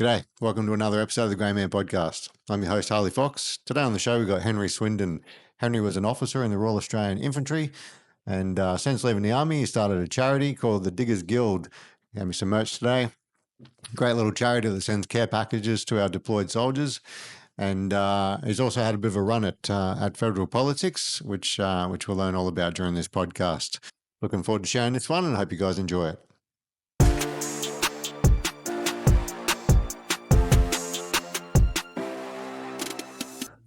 G'day. Welcome to another episode of the Grey Man Podcast. I'm your host, Harley Fox. Today on the show, we've got Henry Swindon. Henry was an officer in the Royal Australian Infantry, and since leaving the army, he started a charity called the Diggers Guild. He gave me some merch today. Great little charity that sends care packages to our deployed soldiers. And he's also had a bit of a run at federal politics, which we'll learn all about during this podcast. Looking forward to sharing this one, and I hope you guys enjoy it.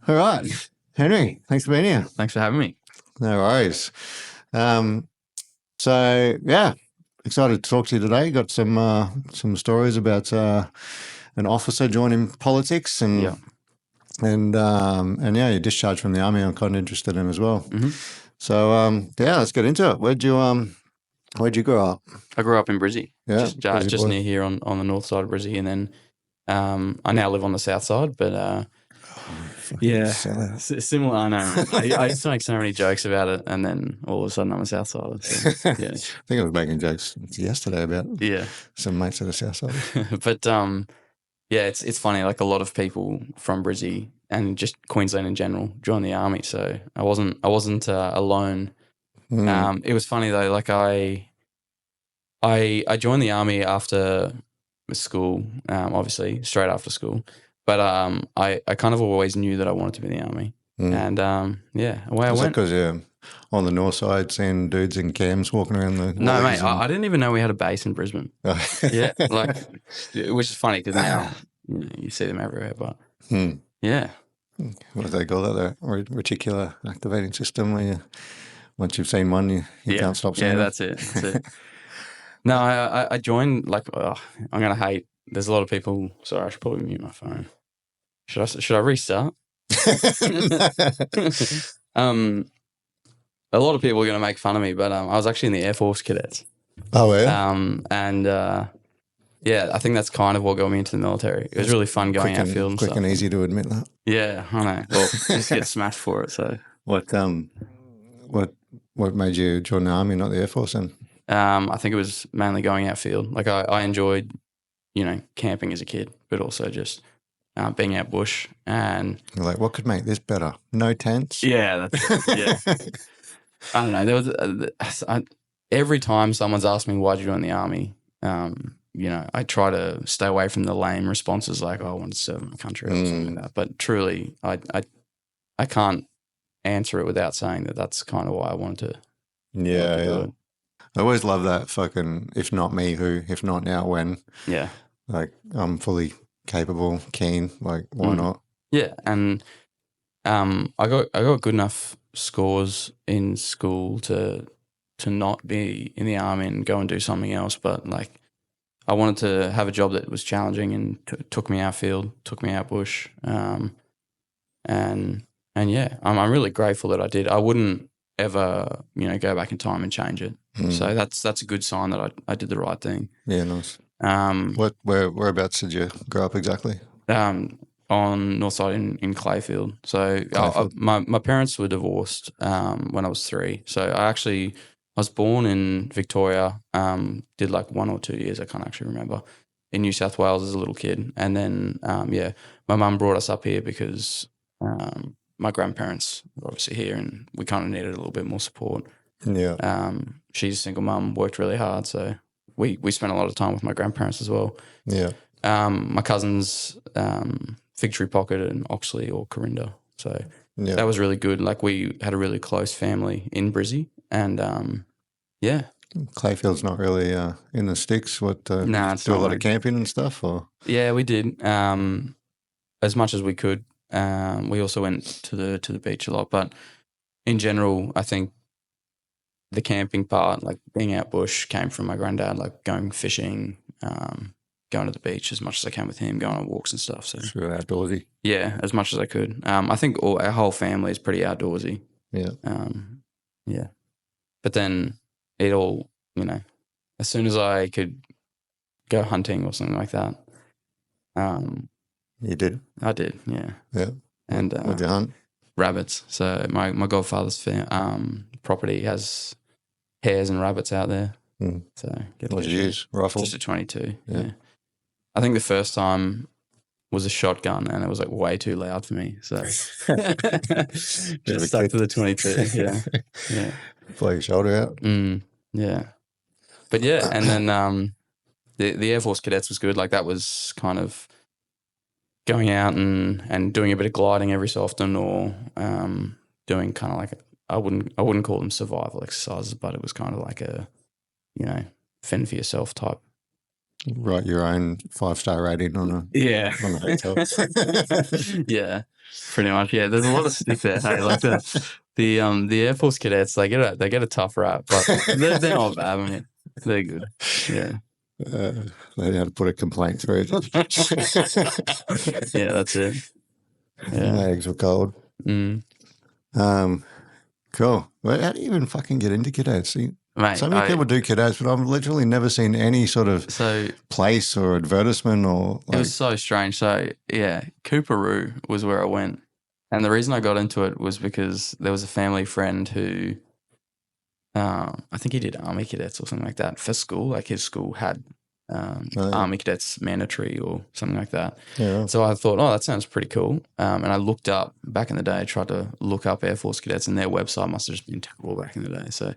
All right, Henry, thanks for being here. Thanks for having me. No worries. So yeah, excited to talk to you today. Got some stories about an officer joining politics and your discharge from the army. I'm kind of interested in as well. Mm-hmm. So let's get into it. Where'd you grow up? I grew up in Brizzy, Yeah, just near here on the north side of Brizzy, and then I now live on the south side, but. Similar. I know. I used to make so many jokes about it, and then all of a sudden I'm a South Sider. So, yeah. I think I was making jokes yesterday about some mates of the South Side. But it's funny. Like a lot of people from Brizzy and just Queensland in general join the army. So I wasn't alone. It was funny though. Like I joined the army after school, obviously straight after school. But I kind of always knew that I wanted to be in the army. And away I went. Because you're on the north side seeing dudes in cams walking around the... No, mate, I didn't even know we had a base in Brisbane. Which is funny because now you see them everywhere. But yeah. What do they call that? The reticular activating system where once you've seen one, you can't stop seeing it? Yeah, that's it. No, I joined I'm going to hate... There's a lot of people. Sorry, I should probably mute my phone. Should I restart? A lot of people are going to make fun of me, but I was actually in the Air Force Cadets. Oh yeah. I think that's kind of what got me into the military. It was really fun going outfield and quick stuff. and easy to admit that. Yeah, I know. Well, just get smashed for it. So what made you join the army, not the Air Force? Then I think it was mainly going outfield. Like I enjoyed. Camping as a kid, but also just being out bush. And you're like, what could make this better? No tents? Yeah, that's it. Yeah. I don't know. There was every time someone's asked me why'd you join the army, I try to stay away from the lame responses like, I want to serve my country or something like that. But truly, I can't answer it without saying that that's kind of why I wanted to. Yeah. I always love that fucking if not me, who, if not now, when. Yeah. Like I'm fully capable, keen, like why not? Yeah. And I got good enough scores in school to not be in the army and go and do something else. But like I wanted to have a job that was challenging and took me outfield, took me out bush. I'm really grateful that I did. I wouldn't ever, go back in time and change it. So that's a good sign that I did the right thing. Yeah, nice. Whereabouts did you grow up exactly? On north side in Clayfield. So my parents were divorced when I was 3. So I was born in Victoria. Did like 1 or 2 years, I can't actually remember, in New South Wales as a little kid, and then my mum brought us up here because my grandparents were obviously here, and we kind of needed a little bit more support. Yeah. She's a single mum, worked really hard, so we spent a lot of time with my grandparents as well. Yeah. My cousins, Fig Tree Pocket and Oxley or Corinda. So that was really good. Like we had a really close family in Brizzy, and Clayfield's not really in the sticks. What? Do a lot of camping and stuff, or? Yeah, we did as much as we could. We also went to the beach a lot, but in general, I think the camping part, like being out bush, came from my granddad. Like going fishing, going to the beach as much as I can with him, going on walks and stuff. So it's really outdoorsy. Yeah, as much as I could. I think our whole family is pretty outdoorsy. Yeah. But then it all, as soon as I could go hunting or something like that. You did? I did, yeah. Yeah. And what'd you hunt? Rabbits. So my godfather's property has hares and rabbits out there. So what'd you use? Rifle? Just a 22. Yeah. I think the first time was a shotgun, and it was like way too loud for me. So just stuck to the 22. Yeah, yeah. Blow your shoulder out. Yeah, but yeah, and then the Air Force cadets was good. Like that was kind of going out and doing a bit of gliding every so often, or doing kind of like I wouldn't call them survival exercises, but it was kind of like a fend for yourself type. Write your own 5-star rating on a hotel. Yeah, pretty much. Yeah, there's a lot of stick there. Hey, like the Air Force cadets, they get a tough rap, but they're not bad. I mean, they're good. Yeah. They know how to put a complaint through. Yeah, that's it. Yeah. My eggs were cold. Cool. Well, how do you even fucking get into cadets? Mate, so many people do cadets, but I've literally never seen any sort of place or advertisement or. It was so strange. So yeah, Cooperoo was where I went, and the reason I got into it was because there was a family friend who, I think he did Army cadets or something like that for school. Like his school had Army cadets mandatory or something like that. Yeah. So I thought, that sounds pretty cool. And I looked up back in the day, tried to look up Air Force cadets, and their website must have just been terrible back in the day. So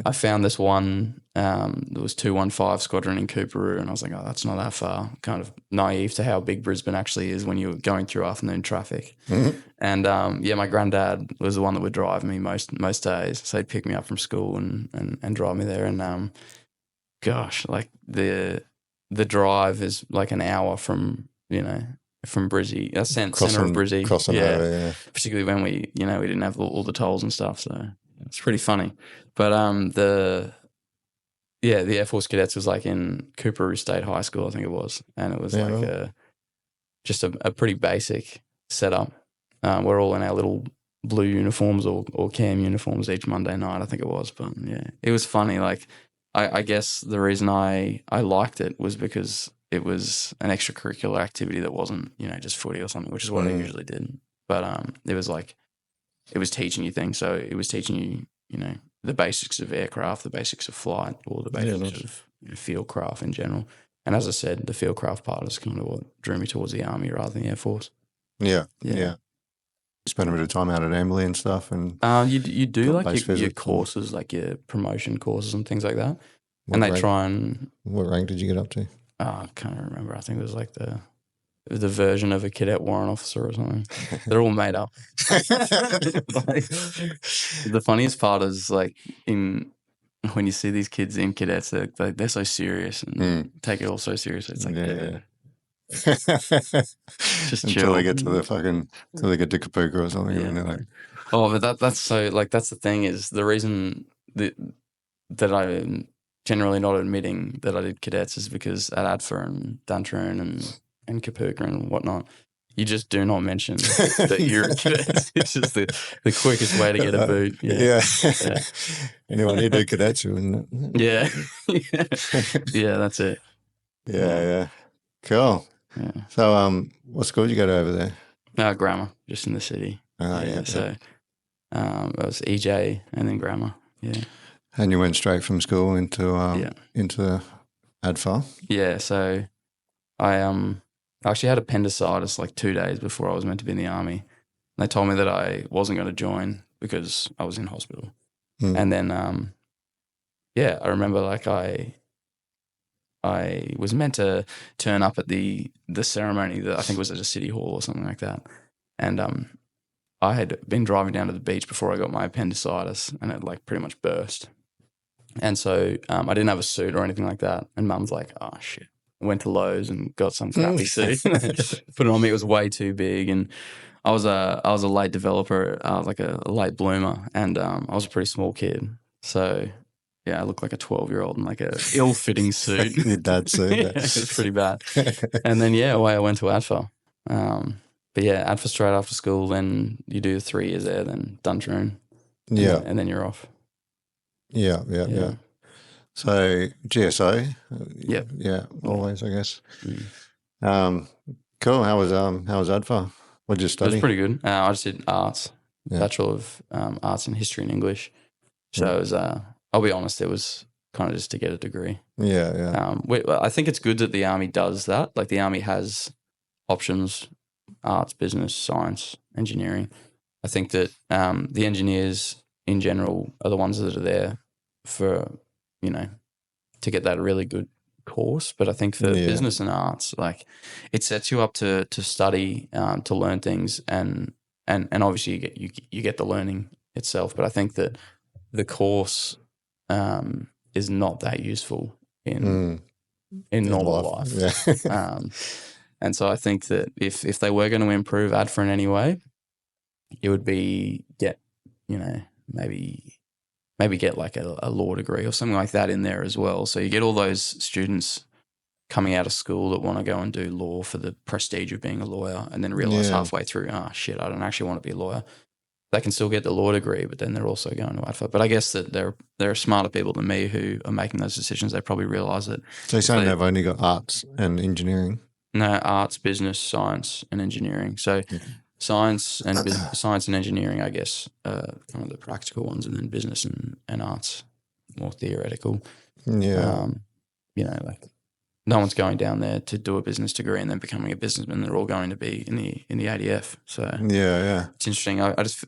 I found this one. There was 215 Squadron in Cooperoo, and I was like, that's not that far. Kind of naive to how big Brisbane actually is when you're going through afternoon traffic. Mm-hmm. And my granddad was the one that would drive me most days. So he'd pick me up from school and drive me there. And gosh, like the drive is like an hour from Brizzy, centre of Brizzy. Crossing over, yeah. Particularly when we didn't have all the tolls and stuff. So it's pretty funny. But the Air Force cadets was like in Cooperoo State High School, I think it was. And it was just a pretty basic setup. We're all in our little blue uniforms or cam uniforms each Monday night, I think it was. But yeah, it was funny. Like, I guess the reason I liked it was because it was an extracurricular activity that wasn't, just footy or something, which is what I usually did. But it was teaching you things. So it was teaching you, the basics of aircraft, the basics of flight, or the basics of field craft in general. And as I said, the field craft part is kind of what drew me towards the Army rather than the Air Force. Yeah. Spend a bit of time out at Amberley and stuff, and you do like your courses, like your promotion courses and things like that. And they try and. What rank did you get up to? I can't remember. I think it was like the version of a cadet warrant officer or something. They're all made up. The funniest part is like when you see these kids in cadets, they're so serious and take it all so seriously. It's like just chill until they get to until they get to Kapuka or something. Yeah. And they're like, but that's so like that's the thing is the reason that I'm generally not admitting that I did cadets is because at ADFA and Duntroon and Kapuka and whatnot, you just do not mention that you're a cadet. It's just the quickest way to get a boot. Yeah. Anyone who do cadets, wouldn't it? Yeah. Yeah, that's it. Yeah. Cool. Yeah. So, what school did you go to over there? Grammar, just in the city. So, it was EJ and then grammar. Yeah. And you went straight from school into ADFA? Yeah. So, I actually had appendicitis like 2 days before I was meant to be in the Army. They told me that I wasn't going to join because I was in hospital. And then, I remember like I was meant to turn up at the ceremony that I think was at a city hall or something like that. And I had been driving down to the beach before I got my appendicitis and it like pretty much burst. And so I didn't have a suit or anything like that. And Mum's like, oh, shit. I went to Lowe's and got some crappy suit. Put it on me. It was way too big. And I was a late developer. I was like a late bloomer. And I was a pretty small kid. So... yeah, I looked like a 12-year-old in like a ill-fitting suit. Your dad's suit. It was pretty bad. And then, away I went to ADFA. But ADFA straight after school, then you do 3 years there, then Duntroon. Yeah. And then you're off. Yeah. So GSO? Yep. Yeah, always, I guess. Cool. How was ADFA? What did you study? It was pretty good. I just did arts, Bachelor of Arts in History and English. So it was... I'll be honest, it was kind of just to get a degree. Yeah. I think it's good that the Army does that. Like the Army has options: arts, business, science, engineering. I think that the engineers in general are the ones that are there for, to get that really good course. But I think for business and arts, like it sets you up to study, to learn things, and obviously you get the learning itself. But I think that the course is not that useful in normal life. Yeah. And so I think that if they were going to improve ADFA in any way, it would be maybe get like a law degree or something like that in there as well. So you get all those students coming out of school that want to go and do law for the prestige of being a lawyer, and then realize halfway through, oh shit, I don't actually want to be a lawyer. They can still get the law degree, but then they're also going to ADFA. But I guess that there are smarter people than me who are making those decisions. They probably realise that. So you're saying they've only got arts and engineering? No, arts, business, science, and engineering. So science and engineering, I guess, kind of the practical ones, and then business and arts, more theoretical. Yeah. Like no one's going down there to do a business degree and then becoming a businessman. They're all going to be in the ADF. So yeah, it's interesting. I just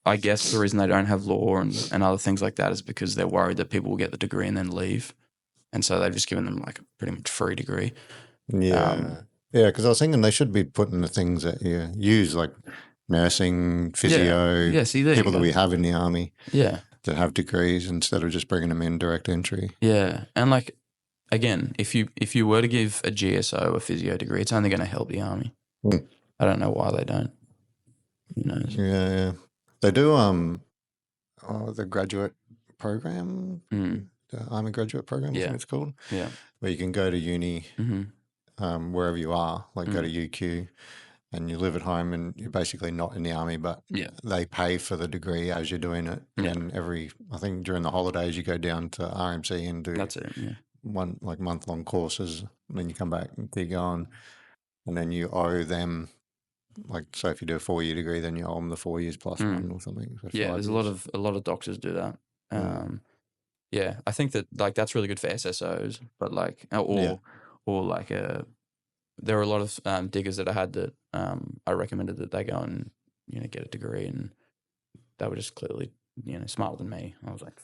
I guess the reason they don't have law and other things like that is because they're worried that people will get the degree and then leave, and so they've just given them like a pretty much free degree. Yeah. Because I was thinking they should be putting the things that you use, like nursing, physio, people that we have in the Army that have degrees, instead of just bringing them in direct entry. Yeah. And like, again, if you were to give a GSO a physio degree, it's only going to help the Army. I don't know why they don't. Yeah. They do the graduate program, the Army graduate program, I think it's called. Yeah. Where you can go to uni wherever you are, like go to UQ, and you live at home, and you're basically not in the Army, but they pay for the degree as you're doing it. And I think during the holidays you go down to RMC and do one like month-long courses, and then you come back and keep going, and then you owe them, like, so if you do a 4-year degree, then you owe them the 4 years plus one or something. There's a lot of doctors do that. I think that like that's really good for SSOs, but like or like there were a lot of diggers that I had that I recommended that they go and get a degree, and they were just clearly smarter than me. I was like,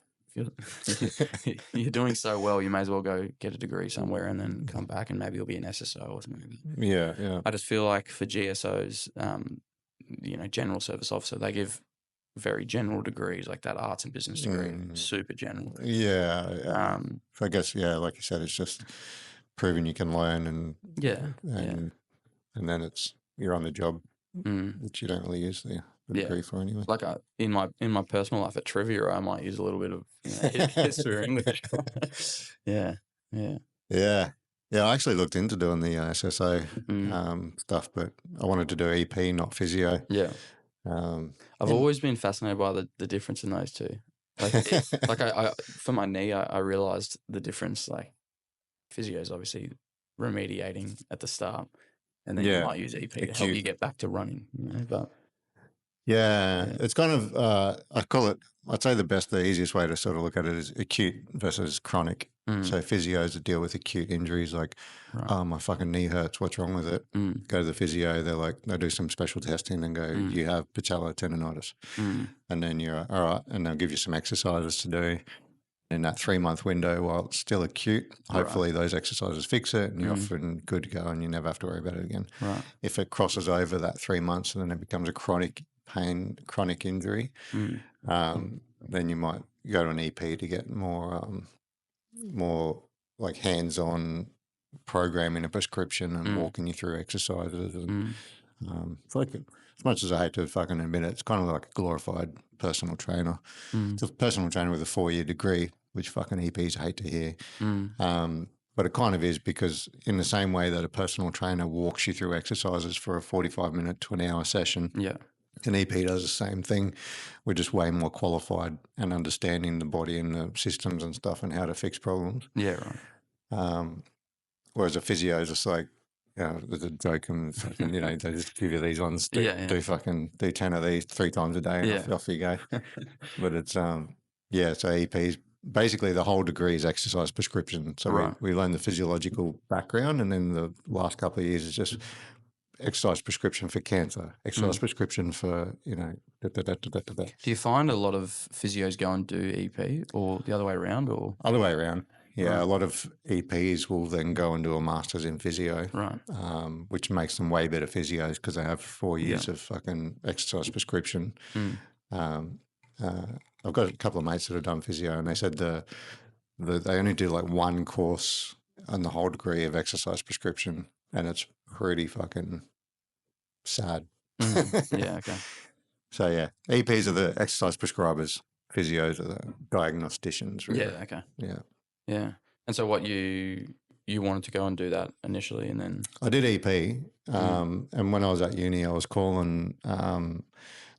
you're doing so well, you may as well go get a degree somewhere and then come back and maybe you'll be an SSO or something. Yeah. I just feel like for GSOs, general service officer, they give very general degrees, like that arts and business degree, super general. Yeah. I guess, like you said, it's just proving you can learn, and then you're on the job, which you don't really use the degree for anyway. Like in my personal life at trivia, I might use a little bit of history or English. Yeah. I actually looked into doing the SSO stuff, but I wanted to do EP, not physio. I've always been fascinated by the difference in those two. Like, I for my knee, I realized the difference. Like, physio is obviously remediating at the start, and then you might use EP to help you get back to running. But it's kind of I'd say the easiest way to sort of look at it is acute versus chronic. So physios that deal with acute injuries, like, oh, my fucking knee hurts, what's wrong with it? Go to the physio, they'll do some special testing and go, you have patellar tendonitis. And then you're all right, and they'll give you some exercises to do in that 3-month window while it's still acute. Hopefully those exercises fix it, and you're often good to go, and you never have to worry about it again. If it crosses over that 3 months and then it becomes a chronic injury, then you might go to an EP to get more like hands-on programming a prescription and walking you through exercises. And it's like, as much as I hate to fucking admit it, it's kind of like a glorified personal trainer. It's a personal trainer with a 4-year degree, which fucking EPs hate to hear. But it kind of is, because in the same way that a personal trainer walks you through exercises for a 45-minute to an hour session, an EP does the same thing. We're just way more qualified and understanding the body and the systems and stuff and how to fix problems. Whereas a physio is just like, there's a joke, and they just give you these ones, do 10 of these 3 times a day, and off you go. But it's so EPs basically the whole degree is exercise prescription. So Right. we learn the physiological background, and then the last couple of years is just exercise prescription for cancer, exercise prescription for, Do you find a lot of physios go and do EP or the other way around, or other way around? Yeah, Right. a lot of EPs will then go and do a master's in physio, right? which makes them way better physios because they have 4 years of fucking exercise prescription. Mm. I've got a couple of mates that have done physio, and they said they only do like one course on the whole degree of exercise prescription, and it's pretty fucking sad. Yeah. Okay. So yeah, EPs are the exercise prescribers, physios are the diagnosticians. Really. Yeah. Okay. Yeah. Yeah. And so, what you wanted to go and do that initially, and then I did EP, and when I was at uni, I was calling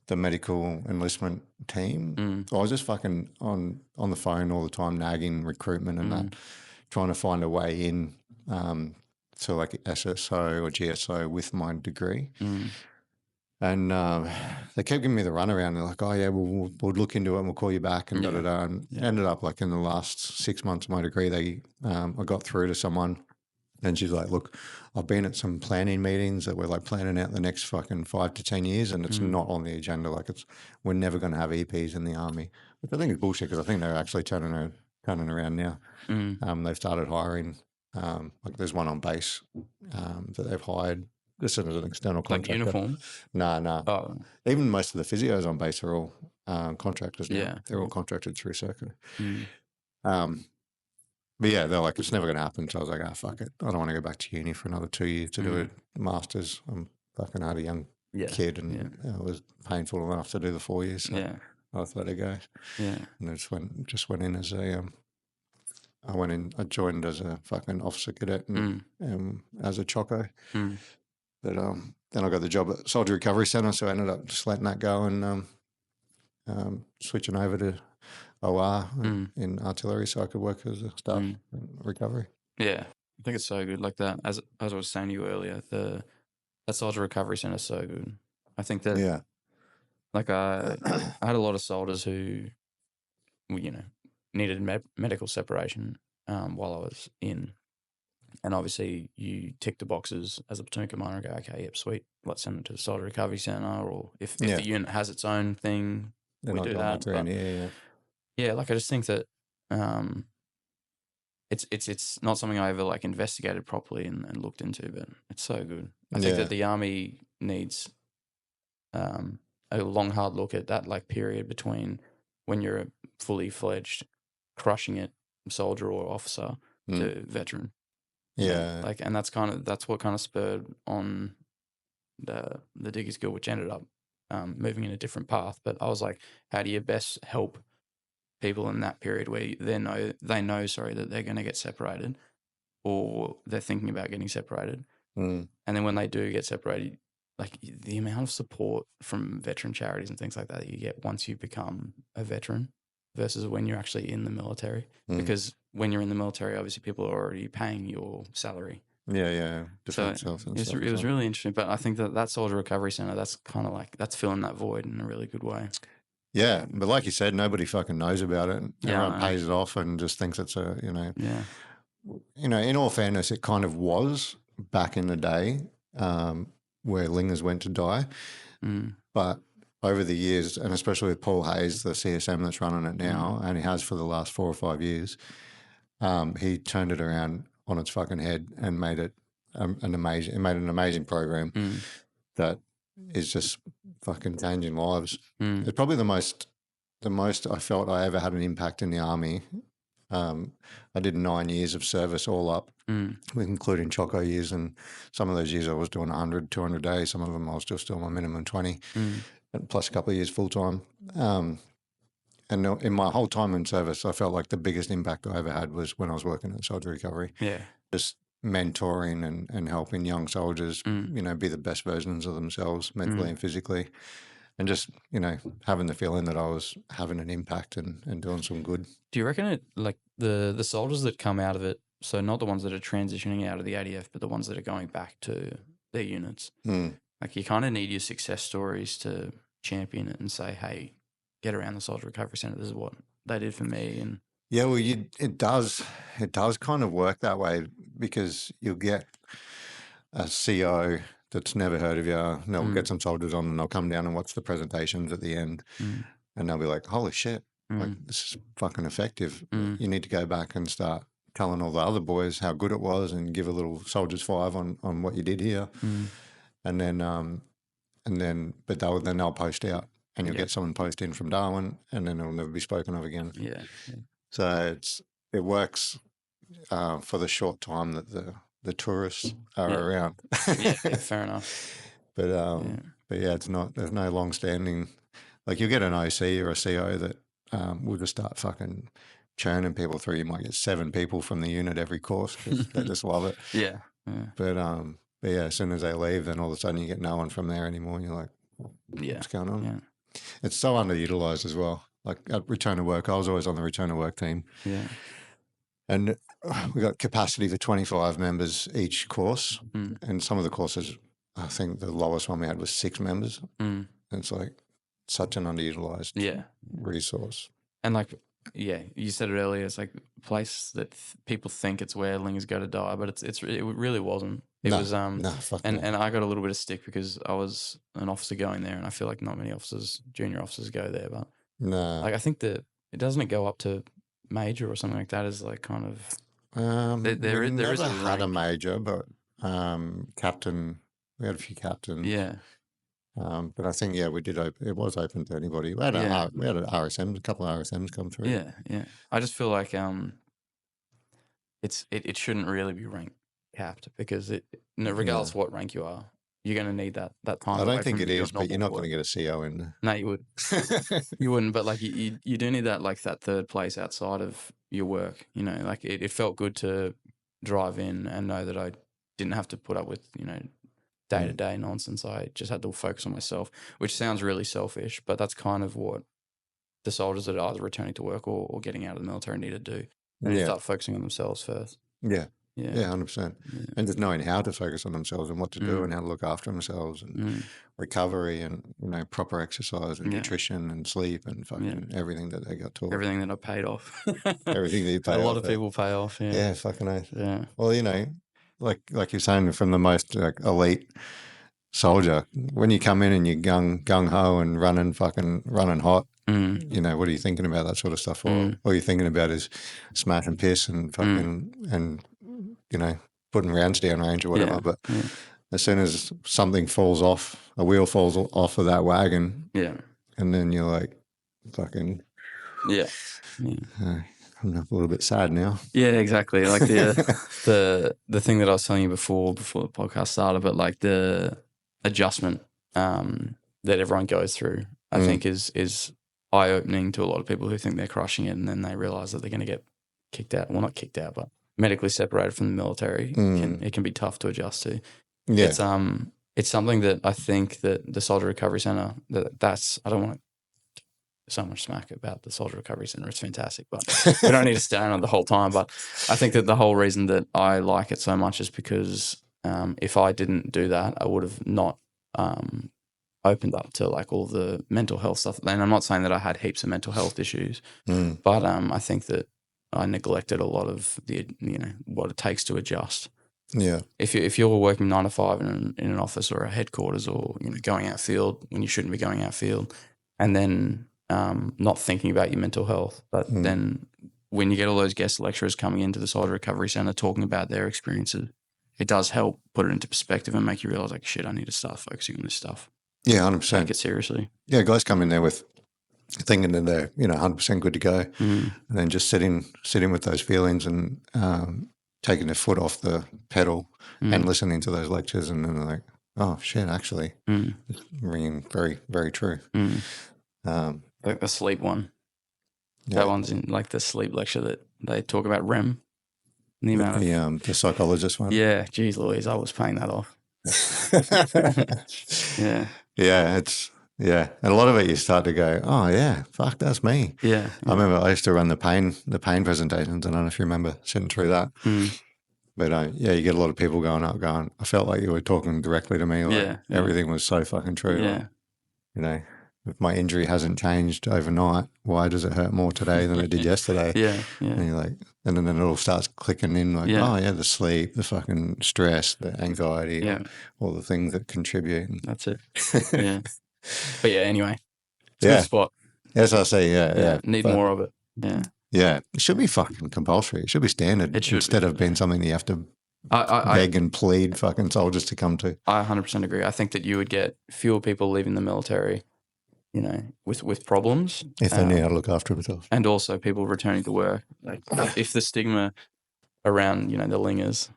the medical enlistment team. I was just fucking on the phone all the time, nagging recruitment and that, trying to find a way in to like SSO or GSO with my degree. And they kept giving me the runaround. They're like, "Oh yeah, we'll look into it and we'll call you back." And And ended up like in the last 6 months of my degree, I got through to someone, and she's like, "Look, I've been at some planning meetings that we're like planning out the next fucking 5 to 10 years, and it's not on the agenda. Like we're never going to have EPs in the army," which I think is bullshit because I think they're actually turning around now. They've started hiring. Like there's one on base that they've hired. This is an external contractor. like uniform. No. Oh. Even most of the physios on base are all contractors now. Yeah. They're all contracted through Circuit. But yeah, they're like, it's never going to happen. So I was like, fuck it. I don't want to go back to uni for another 2 years to do a master's. I'm fucking had a young kid, and it was painful enough to do the 4 years. So I let it go. Yeah. And I just went in as I joined as a fucking officer cadet and as a choco. But then I got the job at Soldier Recovery Centre, so I ended up just letting that go and switching over to OR in artillery, so I could work as a staff in recovery. Yeah, I think it's so good. Like that, as I was saying to you earlier, that Soldier Recovery Centre is so good. I think that like I had a lot of soldiers who, needed medical separation while I was in. And obviously, you tick the boxes as a platoon commander and go, okay, yep, sweet, let's send it to the Soldier Recovery Centre, or if the unit has its own thing, we do that. But, like I just think that it's not something I ever like investigated properly and looked into, but it's so good. I think that the army needs a long, hard look at that like period between when you're a fully fledged, crushing it soldier or officer to veteran. Yeah, and that's what kind of spurred on the Diggers Guild, which ended up moving in a different path. But I was like, how do you best help people in that period where they know that they're going to get separated, or they're thinking about getting separated, and then when they do get separated, like the amount of support from veteran charities and things like that you get once you become a veteran versus when you're actually in the military, because when you're in the military, obviously people are already paying your salary. Yeah. So it was really interesting. But I think that Soldier Recovery Centre, that's kind of like, that's filling that void in a really good way. Yeah, but like you said, nobody fucking knows about it. Everyone pays it off and just thinks it's in all fairness, it kind of was back in the day where lingers went to die. But over the years, and especially with Paul Hayes, the CSM that's running it now, and he has for the last 4 or 5 years, he turned it around on its fucking head and made it an amazing program that is just fucking changing lives. It's probably the most I felt I ever had an impact in the army. I did 9 years of service all up, including choco years, and some of those years I was doing 100, 200 days. Some of them I was still my minimum 20, and plus a couple of years full time. And in my whole time in service, I felt like the biggest impact I ever had was when I was working at Soldier Recovery. Yeah, just mentoring and helping young soldiers, be the best versions of themselves mentally and physically, and just having the feeling that I was having an impact and doing some good. Do you reckon like the soldiers that come out of it, so not the ones that are transitioning out of the ADF, but the ones that are going back to their units, like you kind of need your success stories to champion it and say, hey, get around the Soldier Recovery Centre, this is what they did for me. And Yeah, well, it does kind of work that way because you'll get a CO that's never heard of you, and they'll get some soldiers on and they'll come down and watch the presentations at the end and they'll be like, holy shit, like this is fucking effective. You need to go back and start telling all the other boys how good it was and give a little soldiers 5 on what you did here. And then but they'll post out and you'll get someone post in from Darwin and then it'll never be spoken of again. Yeah. So it works for the short time that the tourists are around. Yeah, fair enough. But yeah, it's not. There's no long-standing. Like you get an OC or a CO that will just start fucking churning people through. You might get 7 people from the unit every course because they just love it. Yeah. But yeah, as soon as they leave, then all of a sudden you get no one from there anymore. And you're like, what's going on? Yeah. It's so underutilized as well. Like at return to work, I was always on the return to work team. Yeah. And we got capacity for 25 members each course. And some of the courses, I think the lowest one we had was 6 members. And it's like such an underutilized resource. And like, yeah, you said it earlier, it's like a place that people think it's where lingers go to die, but it really wasn't. It was and I got a little bit of stick because I was an officer going there, and I feel like not many junior officers go there, but like I think that it doesn't go up to major or something like that is like kind of there is a had a major, but captain, we had a few captains. Yeah. But I think we did it was open to anybody. We had an RSM, a couple of RSMs come through. Yeah, yeah. I just feel like it shouldn't really be rank capped because regardless of what rank you are, you're going to need that time. I don't think it is, but you're not going to get a CO in there. No, you would. You wouldn't, but like you do need that like that third place outside of your work. You know, like it felt good to drive in and know that I didn't have to put up with day-to-day nonsense. I just had to focus on myself, which sounds really selfish, but that's kind of what the soldiers that are either returning to work or getting out of the military need to do. They need to start focusing on themselves first. Yeah. Yeah, 100%. And just knowing how to focus on themselves and what to do and how to look after themselves and recovery and, proper exercise and nutrition and sleep and fucking everything that they got taught. Everything that I paid off. Everything that you paid off. A lot of people pay off, yeah. Yeah, fucking oath. Yeah. Well, like you're saying, from the most elite soldier, when you come in and you're gung ho and running hot, what are you thinking about, that sort of stuff? Or all you're thinking about is smash and piss and fucking and putting rounds down range or whatever. But as soon as something falls off, a wheel falls off of that wagon, and then you're like, fucking I'm a little bit sad now. Yeah, exactly. Like the thing that I was telling you before the podcast started, but like the adjustment that everyone goes through, I think is eye-opening to a lot of people who think they're crushing it, and then they realize that they're going to get kicked out. Well, not kicked out, but medically separated from the military. It can be tough to adjust to. Yeah. It's something that I think that the Soldier Recovery Centre, I don't want to so much smack about the Soldier Recovery Centre. It's fantastic, but we don't need to stay on it the whole time. But I think that the whole reason that I like it so much is because if I didn't do that, I would have not opened up to like all the mental health stuff. And I'm not saying that I had heaps of mental health issues, but I think that I neglected a lot of the what it takes to adjust. Yeah. If you're working 9 to 5 in an office or a headquarters or going outfield when you shouldn't be going outfield, and then not thinking about your mental health, but then when you get all those guest lecturers coming into the Soldier Recovery Centre talking about their experiences, it does help put it into perspective and make you realise like, shit, I need to start focusing on this stuff. Yeah, 100%. Take it seriously. Yeah, guys come in there with thinking that they're 100% good to go, and then just sitting with those feelings and taking their foot off the pedal and listening to those lectures, and then they're like, oh shit, actually, it's ringing very, very true. Like the sleep one. Yeah. That one's in like the sleep lecture that they talk about REM. The psychologist one. Yeah, geez Louise, I was paying that off. Yeah. Yeah, and a lot of it you start to go, oh yeah, fuck, that's me. Yeah. I remember I used to run the pain presentations. I don't know if you remember sitting through that. But you get a lot of people going, I felt like you were talking directly to me. Like everything was so fucking true. Yeah. Like, if my injury hasn't changed overnight, why does it hurt more today than it did yesterday? Yeah. And you're like, and then it all starts clicking in like, Yeah. oh yeah, the sleep, the fucking stress, the anxiety, Yeah. all the things that contribute. That's it. Yeah. But yeah, anyway, it's a Yeah. good spot. As I say, yeah. Need But, more of it. Yeah. yeah. It should be fucking compulsory. It should be standard It should instead be. of being something that you have to I beg and plead fucking soldiers to come to. 100% agree. I think that you would get fewer people leaving the military, you know, with problems. If they knew how to look after themselves. And also people returning to work. Like if the stigma around, you know, the lingers,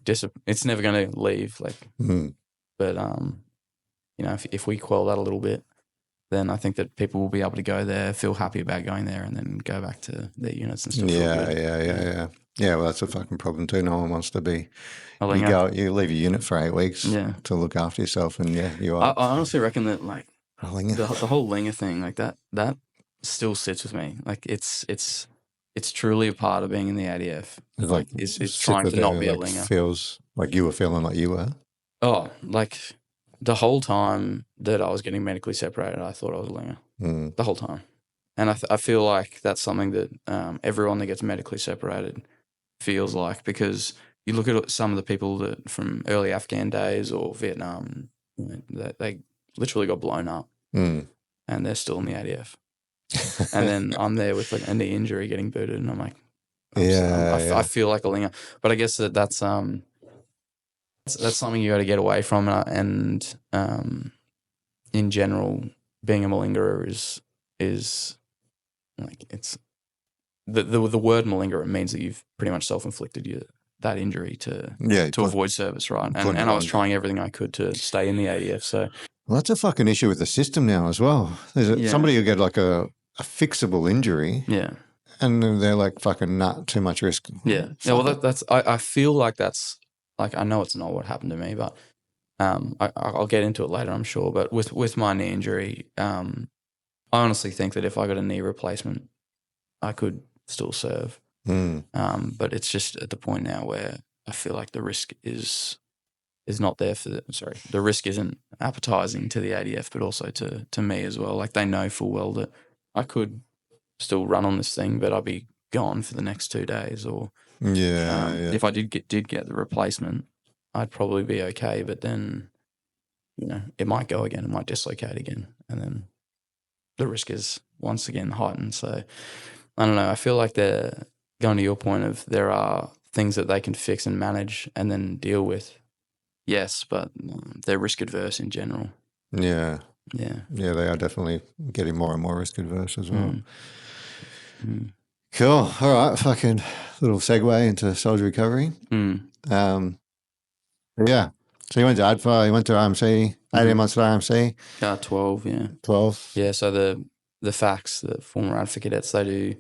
it's never going to leave. Like, but you know, if we quell that a little bit, then I think that people will be able to go there, feel happy about going there, and then go back to their units and still feel good. Yeah. Yeah, well, that's a fucking problem too. No one wants to be. You leave your unit for 8 weeks to look after yourself, and you are. I honestly reckon that like the whole linger thing, like that still sits with me. Like it's truly a part of being in the ADF. Like it's trying to not be a linger. Feels like you were feeling like you were. Oh, like the whole time that I was getting medically separated, I thought I was a linger. The whole time, and I feel like that's something that everyone that gets medically separated feels like, because you look at some of the people that from early Afghan days or Vietnam, you know, they literally got blown up and they're still in the ADF. And then I'm there with like a knee injury getting booted, and I'm like, I feel like a linger. But I guess that's something you got to get away from. And in general, being a malingerer is like it's the word malingerer means that you've pretty much self-inflicted that injury to avoid service, right? And I was trying everything I could to stay in the ADF. So that's a fucking issue with the system now as well. There's somebody who get like a fixable injury. Yeah. And they're like, fucking too much risk. Yeah. Yeah. Well, that's I feel like that's like, I know it's not what happened to me, but I'll get into it later, I'm sure. But with my knee injury, I honestly think that if I got a knee replacement, I could still serve. But it's just at the point now where I feel like the risk is not there the risk isn't appetizing to the ADF, but also to me as well. Like they know full well that I could still run on this thing, but I'll be gone for the next 2 days. Or if I did get the replacement, I'd probably be okay. But then, you know, it might go again, it might dislocate again, and then the risk is once again heightened. So I don't know. I feel like they're going to your point of there are things that they can fix and manage and then deal with. Yes, but they're risk adverse in general. Yeah. Yeah. Yeah, they are definitely getting more and more risk adverse as well. Cool. All right. Fucking little segue into soldier recovery. Yeah. So you went to ADFA, you went to RMC, 18 months at RMC? 12, yeah. 12? Yeah, so the FACs, the former ADFA cadets, they do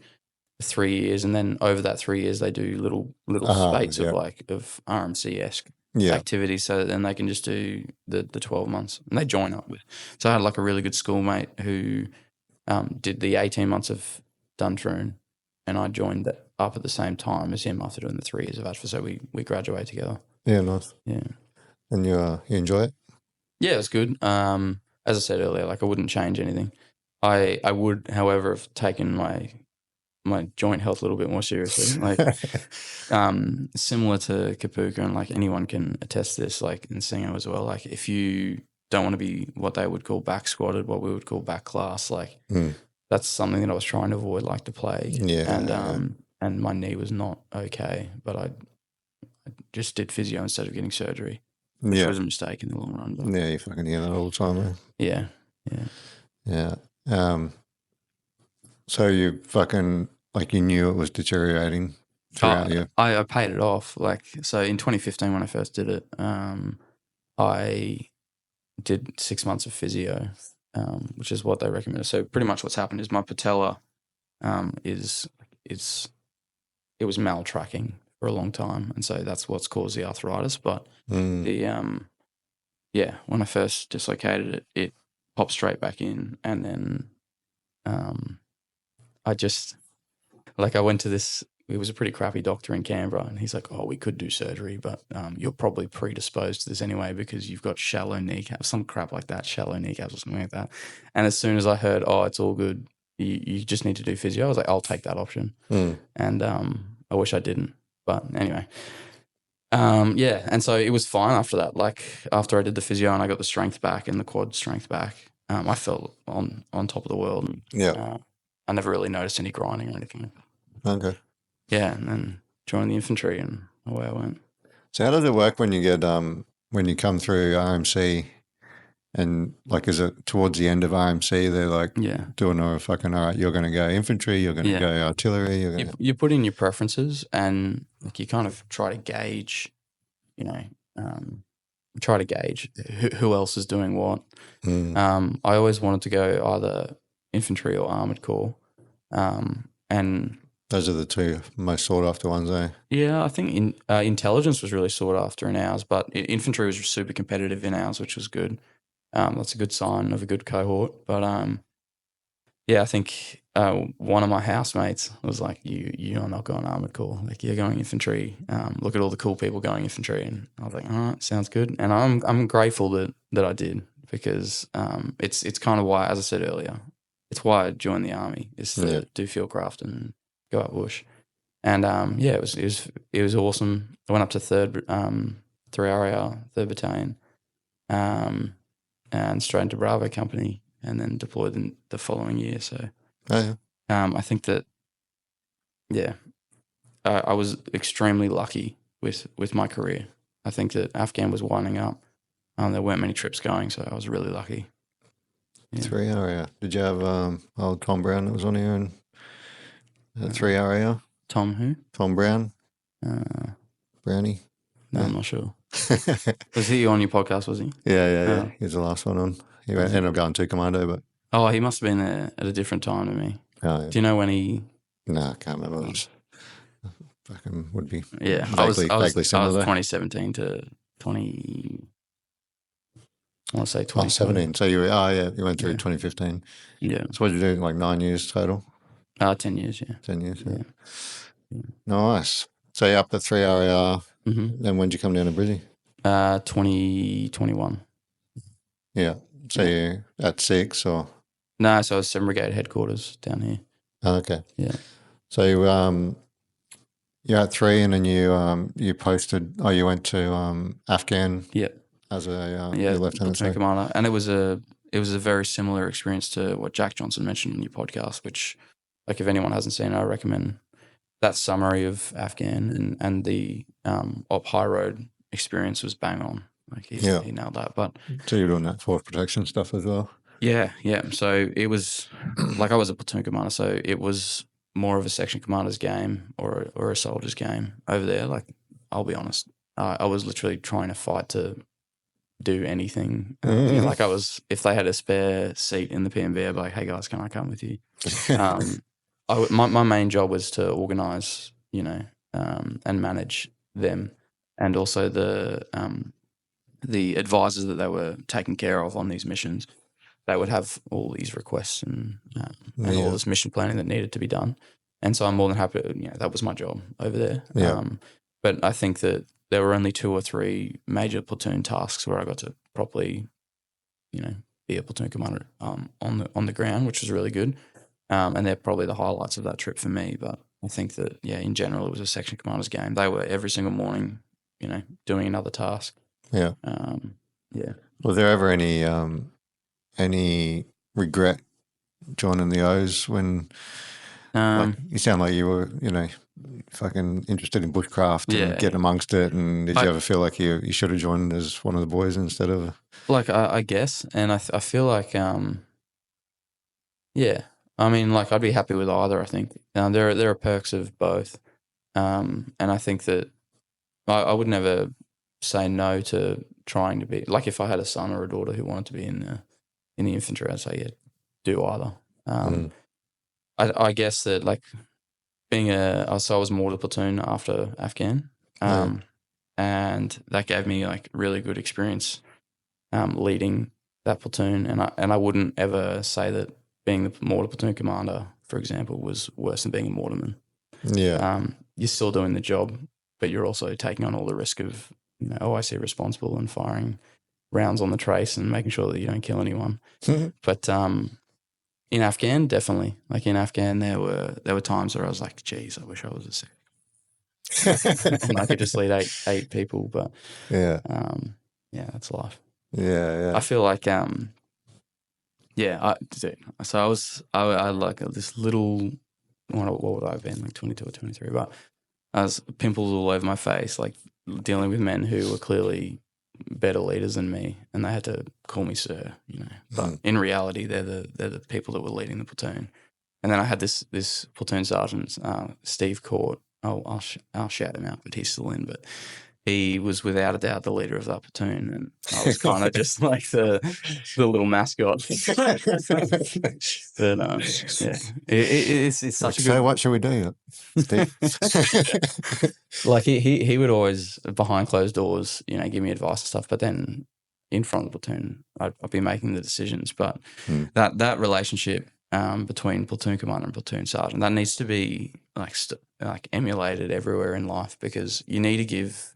3 years, and then over that 3 years they do little spates of RMC-esque activities, so then they can just do the 12 months, and they join up with. So I had like a really good schoolmate who did the 18 months of Duntroon, and I joined that up at the same time as him after doing the 3 years of ADFA, so we graduated together. Yeah, nice. Yeah. And you enjoy it? Yeah, it was good. As I said earlier, like I wouldn't change anything. I would, however, have taken my joint health a little bit more seriously. Like similar to Kapuka, and like anyone can attest to this, like in Singo as well. Like if you don't want to be what they would call back squatted, what we would call back class, like that's something that I was trying to avoid, like the plague. Yeah. And my knee was not okay, but I just did physio instead of getting surgery. Which was a mistake in the long run. But. Yeah, you fucking hear that all the time, man. Yeah. So you fucking, like you knew it was deteriorating throughout you? I paid it off. Like, so in 2015 when I first did it, I did 6 months of physio, which is what they recommended. So pretty much what's happened is my patella it was maltracking for a long time, and so that's what's caused the arthritis. But when I first dislocated it, it popped straight back in, and then I just I went to this he was a pretty crappy doctor in Canberra, and he's like, "Oh, we could do surgery, but you're probably predisposed to this anyway because you've got shallow kneecaps, some crap like that, shallow kneecaps or something like that." And as soon as I heard, "Oh, it's all good, you just need to do physio," I was like, "I'll take that option." And I wish I didn't, but anyway. And so it was fine after that. Like after I did the physio and I got the strength back and the quad strength back, I felt on top of the world. And, I never really noticed any grinding or anything. Okay. Yeah, and then joined the infantry and away I went. So how does it work when you get when you come through RMC, and like is it towards the end of RMC they're like doing a fucking all right, you're going to go infantry, you're going to go artillery, you're going you put in your preferences and like you kind of try to gauge, who else is doing what. I always wanted to go either infantry or armoured corps, and those are the two most sought after ones, eh? Yeah, I think intelligence was really sought after in ours, but infantry was super competitive in ours, which was good. That's a good sign of a good cohort. But I think one of my housemates was like, "You are not going armoured corps. Like you're going infantry. Look at all the cool people going infantry." And I was like, "All right, sounds good." And I'm grateful that I did because it's kind of why, as I said earlier, it's why I joined the army is to do fieldcraft and go out bush. And it was awesome. I went up to 3rd 3RAR, 3rd Battalion, and straight into Bravo Company, and then deployed the following year. So, I think that, I was extremely lucky with my career. I think that Afghan was winding up. There weren't many trips going, so I was really lucky. Yeah. 3RAR. Did you have old Tom Brown that was on here and 3RAR? Tom who? Tom Brown. Brownie. No, I'm not sure. Was he on your podcast, was he? Yeah. He's the last one on. He ended up going to Commando, but... Oh, he must have been there at a different time to me. Oh, yeah. Do you know when he... No, I can't remember. It was fucking would be I was similar. 2017 to 20... I want to say 2017. So you went through 2015. Yeah. So what did you do, like 9 years total? 10 years, yeah. 10 years, yeah. Nice. So you're up at 3RAR. Then when did you come down to Brizzy? 2021. Yeah. So you're at 6 or? No, so I was 7 Brigade headquarters down here. Oh, okay. Yeah. So you're at 3 and then you posted, you went to Afghan. Yeah. As a lieutenant commander, and it was a very similar experience to what Jack Johnson mentioned on your podcast. Which, like, if anyone hasn't seen it, I recommend that summary of Afghan and the op high road experience was bang on. Like he nailed that. But so you're doing that force protection stuff as well. Yeah. So it was like I was a platoon commander, so it was more of a section commander's game or a soldier's game over there. Like I'll be honest, I was literally trying to fight to do anything. Like I was, if they had a spare seat in the PMV, I'd be like, "Hey guys, can I come with you?" My main job was to organise, and manage them, and also the advisors that they were taking care of on these missions. They would have all these requests and all this mission planning that needed to be done, and so I'm more than happy. That was my job over there. Yeah. But I think that there were only 2 or 3 major platoon tasks where I got to properly, be a platoon commander on the ground, which was really good. And they're probably the highlights of that trip for me. But I think that, in general, it was a section commander's game. They were every single morning, doing another task. Yeah. Yeah. Was there ever any regret joining the O's when you sound like you were, fucking interested in bushcraft and getting amongst it, and did you ever feel like you should have joined as one of the boys instead of? Like I guess, and I feel like I mean, like I'd be happy with either. I think there are perks of both, and I think that I would never say no to trying to be like if I had a son or a daughter who wanted to be in the infantry, I'd say do either. I guess that like being I was mortar platoon after Afghan, and that gave me like really good experience leading that platoon, and I wouldn't ever say that being the mortar platoon commander, for example, was worse than being a mortarman. You're still doing the job, but you're also taking on all the risk of, OIC responsible and firing rounds on the trace and making sure that you don't kill anyone. But in Afghan, definitely. Like in Afghan, there were times where I was like, geez, I wish I was a sick. And I could just lead eight people, but that's life. I feel like I had like this little, what would I have been, like 22 or 23, but I was pimples all over my face, like dealing with men who were clearly better leaders than me, and they had to call me sir, But in reality, they're the people that were leading the platoon. And then I had this platoon sergeant, Steve Court. I'll shout him out, but he's still in. But he was without a doubt the leader of that platoon, and I was kind of just like the little mascot. But it's such a good. So what should we do, Steve? Like he would always, behind closed doors, give me advice and stuff. But then in front of the platoon, I'd be making the decisions. But that relationship between platoon commander and platoon sergeant, that needs to be like emulated everywhere in life, because you need to give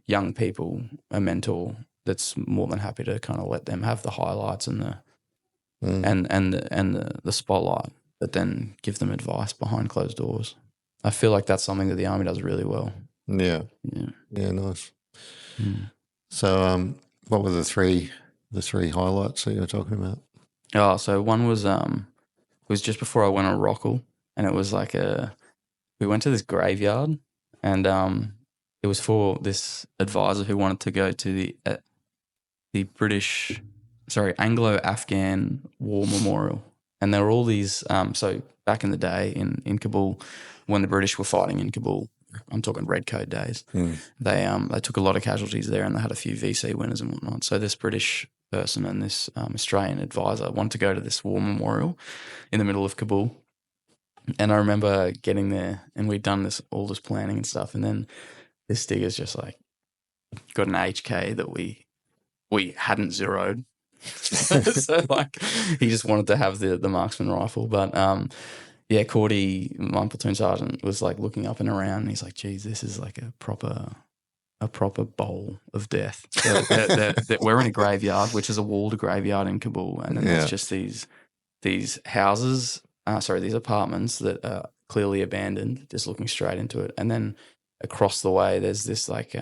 young people a mentor that's more than happy to kind of let them have the highlights and the the spotlight, but then give them advice behind closed doors. I feel like that's something that the Army does really well. Yeah, nice. So, what were the three highlights that you were talking about? Oh, so one was it was just before I went on Rockall, and it was like we went to this graveyard, and it was for this advisor who wanted to go to the Anglo-Afghan War Memorial. And there were all these, so back in the day in Kabul, when the British were fighting in Kabul, I'm talking Redcoat days, they took a lot of casualties there, and they had a few VC winners and whatnot. So this British person and this Australian advisor wanted to go to this war memorial in the middle of Kabul. And I remember getting there, and we'd done all this planning and stuff, and then this digger's just like got an HK that we hadn't zeroed. So like he just wanted to have the marksman rifle. But Cordy, my platoon sergeant, was like looking up and around, and he's like, geez, this is like a proper bowl of death. We're in a graveyard, which is a walled graveyard in Kabul, and then there's just these houses, these apartments that are clearly abandoned, just looking straight into it. And then across the way, there's this like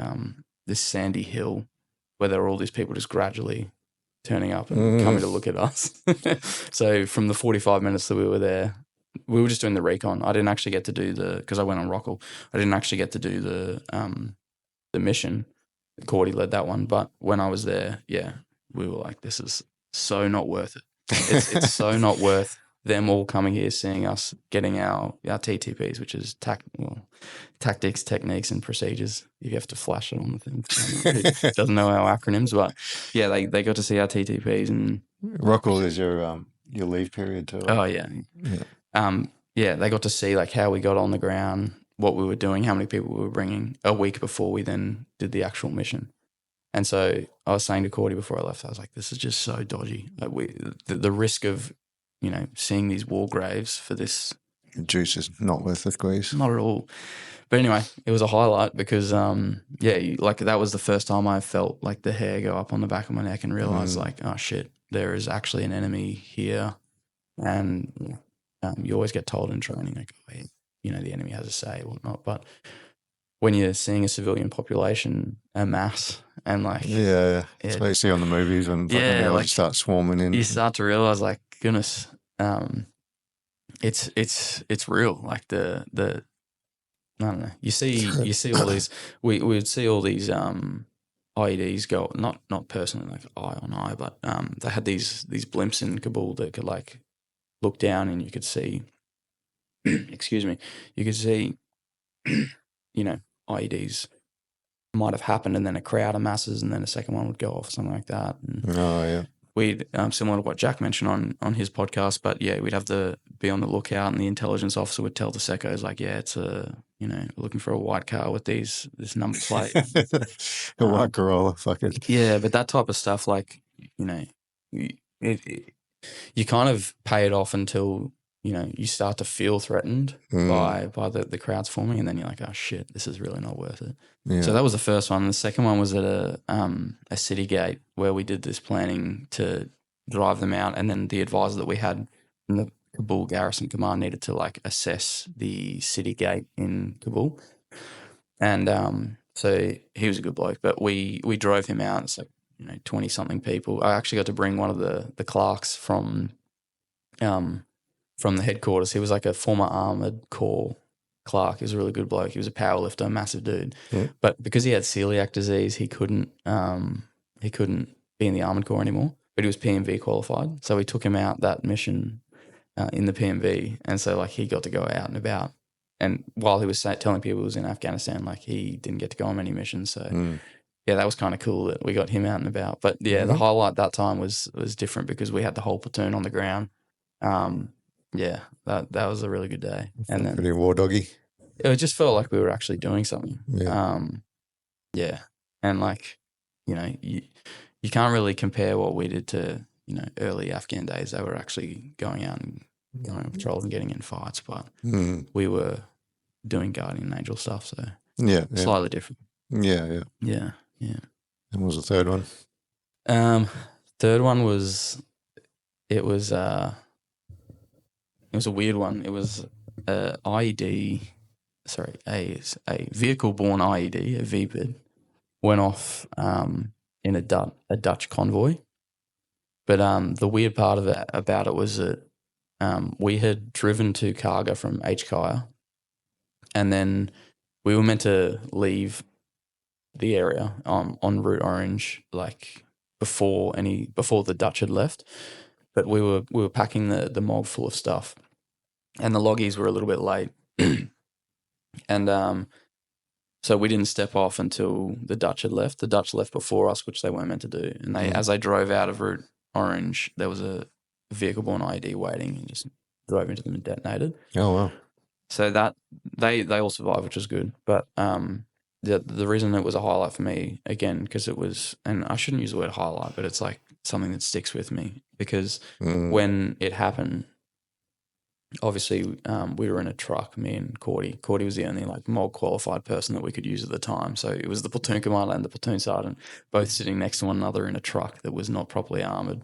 this sandy hill where there are all these people just gradually turning up and coming to look at us. So from the 45 minutes that we were there, we were just doing the recon. I didn't actually get to do because I went on Rockall, I didn't actually get to do the mission. Cordy led that one. But when I was there, we were like, this is so not worth it. It's so not worth them all coming here, seeing us getting our TTPs, which is tactics, techniques, and procedures. You have to flash it on the thing. Who doesn't know our acronyms, but they got to see our TTPs. And Rockall is your leave period too. Oh yeah. They got to see like how we got on the ground, what we were doing, how many people we were bringing a week before we then did the actual mission. And so I was saying to Cordy before I left, I was like, this is just so dodgy. Like the risk of seeing these war graves for this juice is not worth the squeeze. Not at all. But anyway, it was a highlight because, like that was the first time I felt like the hair go up on the back of my neck and realize like, oh shit, there is actually an enemy here. And you always get told in training, like, the enemy has a say or whatnot. But when you're seeing a civilian population en masse and like... Yeah. That's what you see on the movies when like start swarming in. You start to realize like, goodness, it's real. Like the I don't know. You see all these. We would see all these IEDs go. Not personally like eye on eye, but they had these blimps in Kabul that could like look down and you could see. Excuse me. You could see, IEDs might have happened, and then a crowd of masses, and then a second one would go off, something like that. And we'd similar to what Jack mentioned on his podcast, but we'd have to be on the lookout, and the intelligence officer would tell the secos like, it's looking for a white car with this number plate, a white Corolla, fuck it. Yeah, but that type of stuff, like you kind of pay it off until you start to feel threatened by the crowds forming, and then you're like, oh shit, this is really not worth it. Yeah. So that was the first one. The second one was at a city gate where we did this planning to drive them out, and then the advisor that we had in the Kabul Garrison Command needed to like assess the city gate in Kabul, and so he was a good bloke, but we drove him out. It's like 20 something people. I actually got to bring one of the clerks from the headquarters. He was like a former armoured corps clerk. He was a really good bloke. He was a powerlifter, a massive dude. Yeah. But because he had celiac disease, he couldn't be in the armoured corps anymore. But he was PMV qualified, so we took him out that mission in the PMV, and so like he got to go out and about. And while he was telling people he was in Afghanistan, like he didn't get to go on many missions. So yeah, that was kind of cool that we got him out and about. But yeah, the highlight that time was different because we had the whole platoon on the ground. Yeah, that was a really good day. And then pretty war doggy. It just felt like we were actually doing something. Yeah. Yeah. And like, you can't really compare what we did to, early Afghan days. They were actually going out and going on patrol and getting in fights, but we were doing guardian angel stuff, so slightly different. Yeah. And what was the third one? Third one was a weird one. It was a vehicle-borne IED, a VPID, went off in a Dutch convoy. But the weird part about it was that we had driven to Karga from HKIA, and then we were meant to leave the area on Route Orange like before the Dutch had left. But we were packing the MOG full of stuff, and the loggies were a little bit late, and so we didn't step off until the Dutch had left. The Dutch left before us, which they weren't meant to do. And as they drove out of Route Orange, there was a vehicle-borne IED waiting, and just drove into them and detonated. Oh wow! So that they all survived, which was good. But the reason it was a highlight for me, again, because it was, and I shouldn't use the word highlight, but it's like something that sticks with me because when it happened, obviously we were in a truck, me and Cordy. Cordy was the only like MOG qualified person that we could use at the time. So it was the platoon commander and the platoon sergeant both sitting next to one another in a truck that was not properly armoured,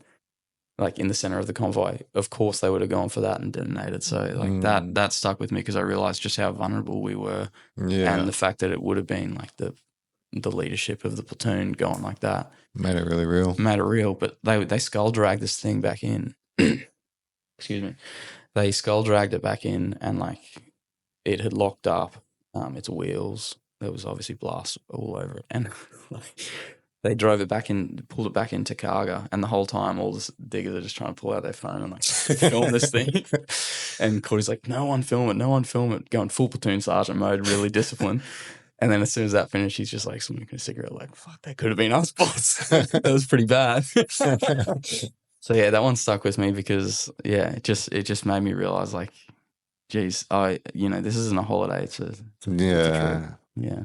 like in the centre of the convoy. Of course they would have gone for that and detonated. So like that stuck with me because I realised just how vulnerable we were, and the fact that it would have been like the leadership of the platoon going like that. Made it really real. But they skull dragged this thing back in. Excuse me. They skull dragged it back in, and like it had locked up its wheels. There was obviously blast all over it, and like they drove it back in, pulled it back into Karga, and the whole time all the diggers are just trying to pull out their phone and like film this thing. And Cordy's like, "No one film it," going full platoon sergeant mode, really disciplined. And then as soon as that finished, he's just like smoking a cigarette, like, "Fuck, that could have been us, boss." That was pretty bad. So yeah, that one stuck with me because it just made me realize like, geez, this isn't a holiday. It's a trip. Yeah.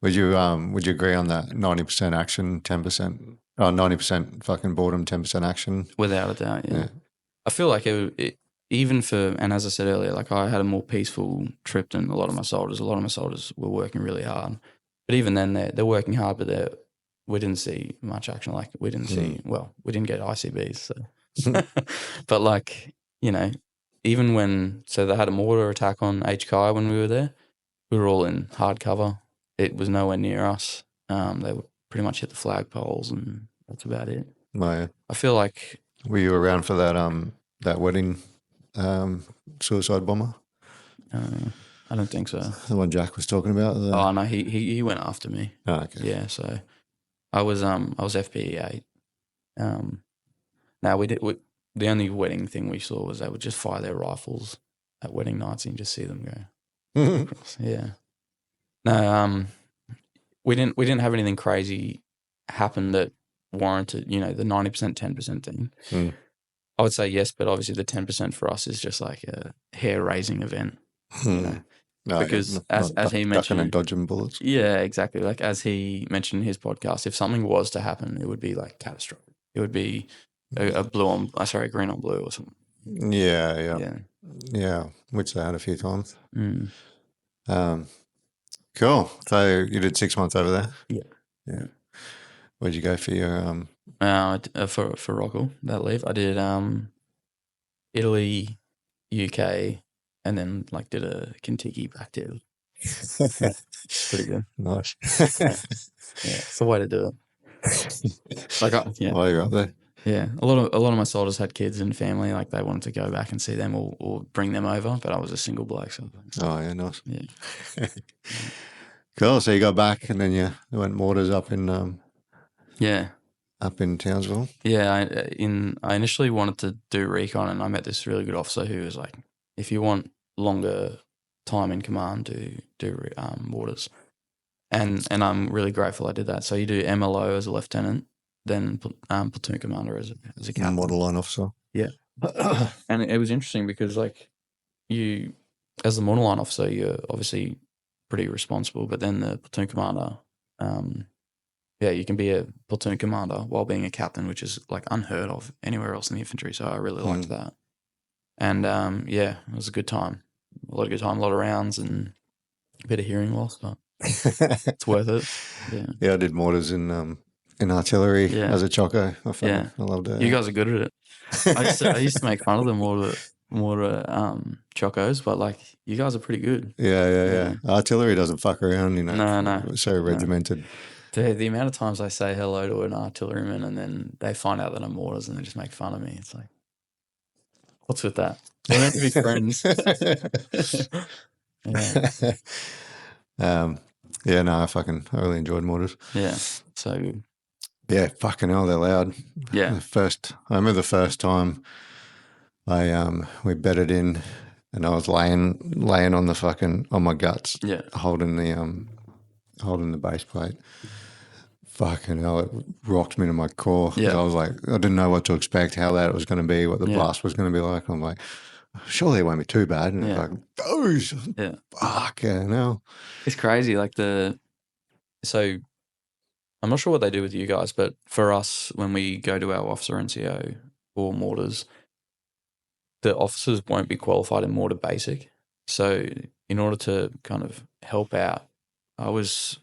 Would you agree on that 90% action, 10%, 90% fucking boredom, 10% action? Without a doubt, yeah. I feel like it even for, and as I said earlier, like I had a more peaceful trip than a lot of my soldiers. A lot of my soldiers were working really hard, but even then they're working hard, but we didn't see much action. Like we didn't we didn't get ICBs. So, but like, even so they had a mortar attack on HKI when we were there. We were all in hard cover. It was nowhere near us. They would pretty much hit the flagpoles, and that's about it. Yeah. I feel like. Were you around for that wedding suicide bomber? I don't think so. The one Jack was talking about. Oh no, he went after me. Oh, okay. Yeah, so I was FPE 8. Now the only wedding thing we saw was they would just fire their rifles at wedding nights and you just see them go. Yeah. No, we didn't have anything crazy happen that warranted, the 90%, 10% thing. I would say yes, but obviously the 10% for us is just like a hair-raising event. Because as he mentioned, ducking and dodging bullets. Yeah, exactly. Like as he mentioned in his podcast, if something was to happen, it would be like catastrophic. It would be a green on blue or something. Yeah. Yeah. Which they had a few times. Mm. Cool. So you did 6 months over there? Yeah. Where'd you go for your For Rockall, that leave, I did Italy, UK, and then like did a Kentucky back to pretty good. Nice. Yeah, it's the way to do it. Like, While you're up there. yeah, a lot of my soldiers had kids and family. Like they wanted to go back and see them or bring them over, but I was a single bloke. So Oh yeah, nice. yeah, Cool. So you got back and then you went Mortars up in yeah. Townsville. Yeah, I initially wanted to do recon, and I met this really good officer who was like, "If you want longer time in command, do mortars," and I'm really grateful I did that. So you do MLO as a lieutenant, then platoon commander as a captain. Model line officer. Yeah, and it was interesting because like you, as the model line officer, you're obviously pretty responsible, but then the platoon commander, yeah, you can be a platoon commander while being a captain, which is like unheard of anywhere else in the infantry. So I really liked that. And yeah, it was a good time. A lot of rounds and a bit of hearing loss, but it's worth it. Yeah. Yeah, I did mortars in artillery as a choco. I loved it. You guys are good at it. I used to make fun of the mortar chocos, but like you guys are pretty good. Yeah. Artillery doesn't fuck around, you know. No. It's so regimented. The amount of times I say hello to an artilleryman and then they find out that I'm mortars and they just make fun of me. It's like, what's with that? We're meant to be friends. I really enjoyed mortars. Yeah, so good. Yeah, fucking hell, they're loud. Yeah. I remember the first time we bedded in and I was laying on my guts. Yeah. Holding the base plate. Fucking hell, it rocked me to my core. Yeah. I was like, I didn't know what to expect, how loud it was going to be, what the blast was going to be like. I'm like, surely it won't be too bad. And it's like, those. Yeah. Fucking hell. It's crazy. Like so I'm not sure what they do with you guys, but for us, when we go to our officer NCO or mortars, the officers won't be qualified in mortar basic. So in order to kind of help out, I was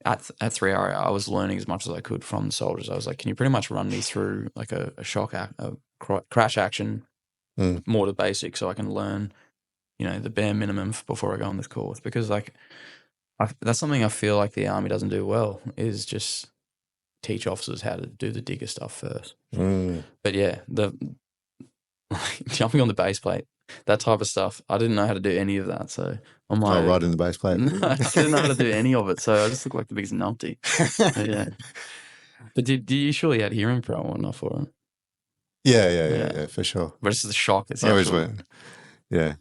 at 3RA, I was learning as much as I could from the soldiers. I was like, can you pretty much run me through like a crash action mortar basic so I can learn, the bare minimum before I go on this course? Because like that's something I feel like the Army doesn't do well, is just teach officers how to do the digger stuff first. But yeah, jumping on the base plate, that type of stuff, I didn't know how to do any of that. So I'm like, right in the base plate. No, I didn't know how to do any of it. So I just looked like the biggest numpty. Yeah. But did you surely had hearing pro or not for it? Yeah, for sure. But it's the shock. It's always went. Yeah,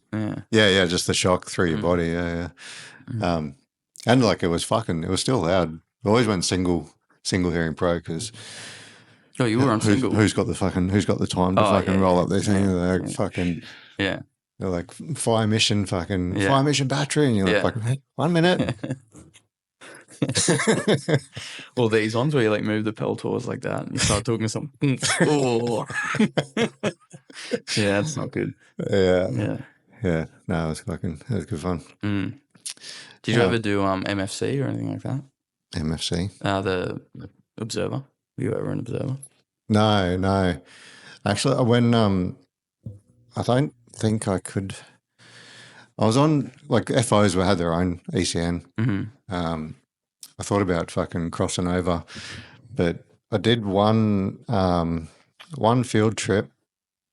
just the shock through your body. Yeah. And like it was still loud. I always went single hearing pro because. Oh, you were on single. Who's got the time to roll up their thing? They're like fucking. Yeah. They're like fire mission battery, and you're like fucking, hey, 1 minute. Well, these ones where you like move the peltors like that and you start talking to something. Oh. Yeah, that's not good. Yeah. No, it was good fun. Did you ever do MFC or anything like that? MFC? The observer. Were you ever an observer? No. Actually, when I don't think I could. I was on like FOs had their own ECN. I thought about fucking crossing over, but I did one field trip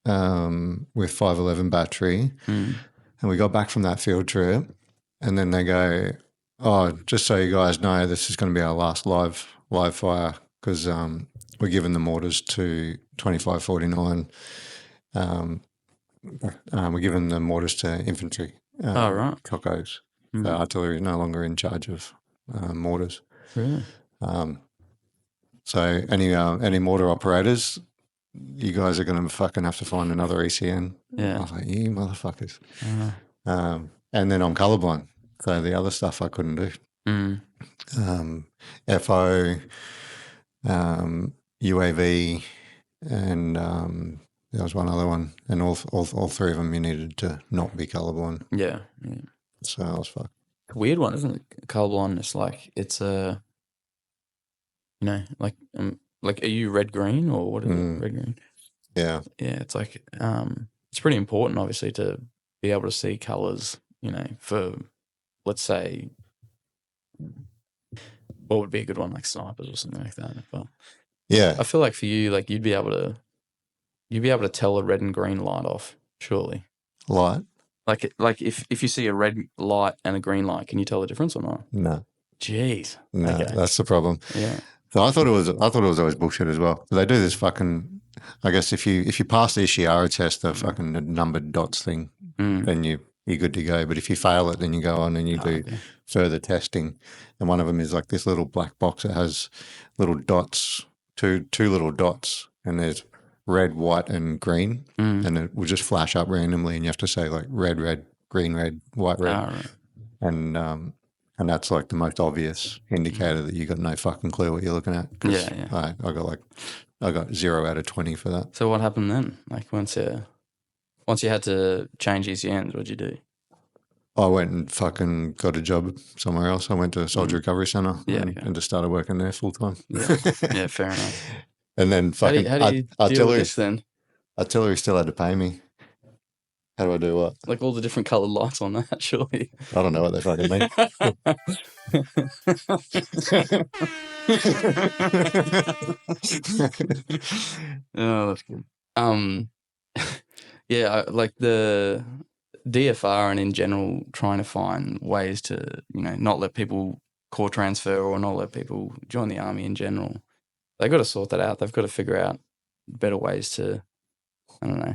with 511 battery, and we got back from that field trip, and then they go, "Oh, just so you guys know, this is going to be our last live fire because we're giving the mortars to 2549. We're giving the mortars to infantry. Right. Cocos. Artillery is no longer in charge of mortars. Really? So any mortar operators, you guys are going to fucking have to find another ECN. Yeah. I was like, you motherfuckers. And then I'm colourblind, so the other stuff I couldn't do. FO, UAV, and There was one other one, and all three of them you needed to not be colourblind. Yeah. So I was fucked. It's a weird one, isn't it? Colourblindness, like it's a, like are you red green or what is it? Red green. Yeah. Yeah, it's like it's pretty important, obviously, to be able to see colours. For let's say, what would be a good one, like snipers or something like that. But yeah, I feel like for you, like you'd be able to tell a red and green light off, surely. Light. Like if you see a red light and a green light, can you tell the difference or not? No. Jeez. No, okay. That's the problem. Yeah. So I thought it was always bullshit as well. They do this fucking. I guess if you pass the Ishihara test, the fucking numbered dots thing, then you're good to go. But if you fail it, then you go on and you do further testing. And one of them is like this little black box that has little dots, two little dots, and there's red, white, and green, and it will just flash up randomly, and you have to say like red, green, red, white, red, and that's like the most obvious indicator that you got no fucking clue what you're looking at. Yeah. I got 0 out of 20 for that. So what happened then? Like once you had to change ECNs, what'd you do? I went and fucking got a job somewhere else. I went to a soldier recovery centre and just started working there full time. Yeah, fair enough. And then fucking how do you deal with this then? Artillery still had to pay me. How do I do what? Like all the different coloured lights on that, surely. I don't know what they fucking mean. Oh, that's good. Yeah, like the DFR and in general trying to find ways to, not let people core transfer or not let people join the army in general. They've got to sort that out. They've got to figure out better ways to, I don't know,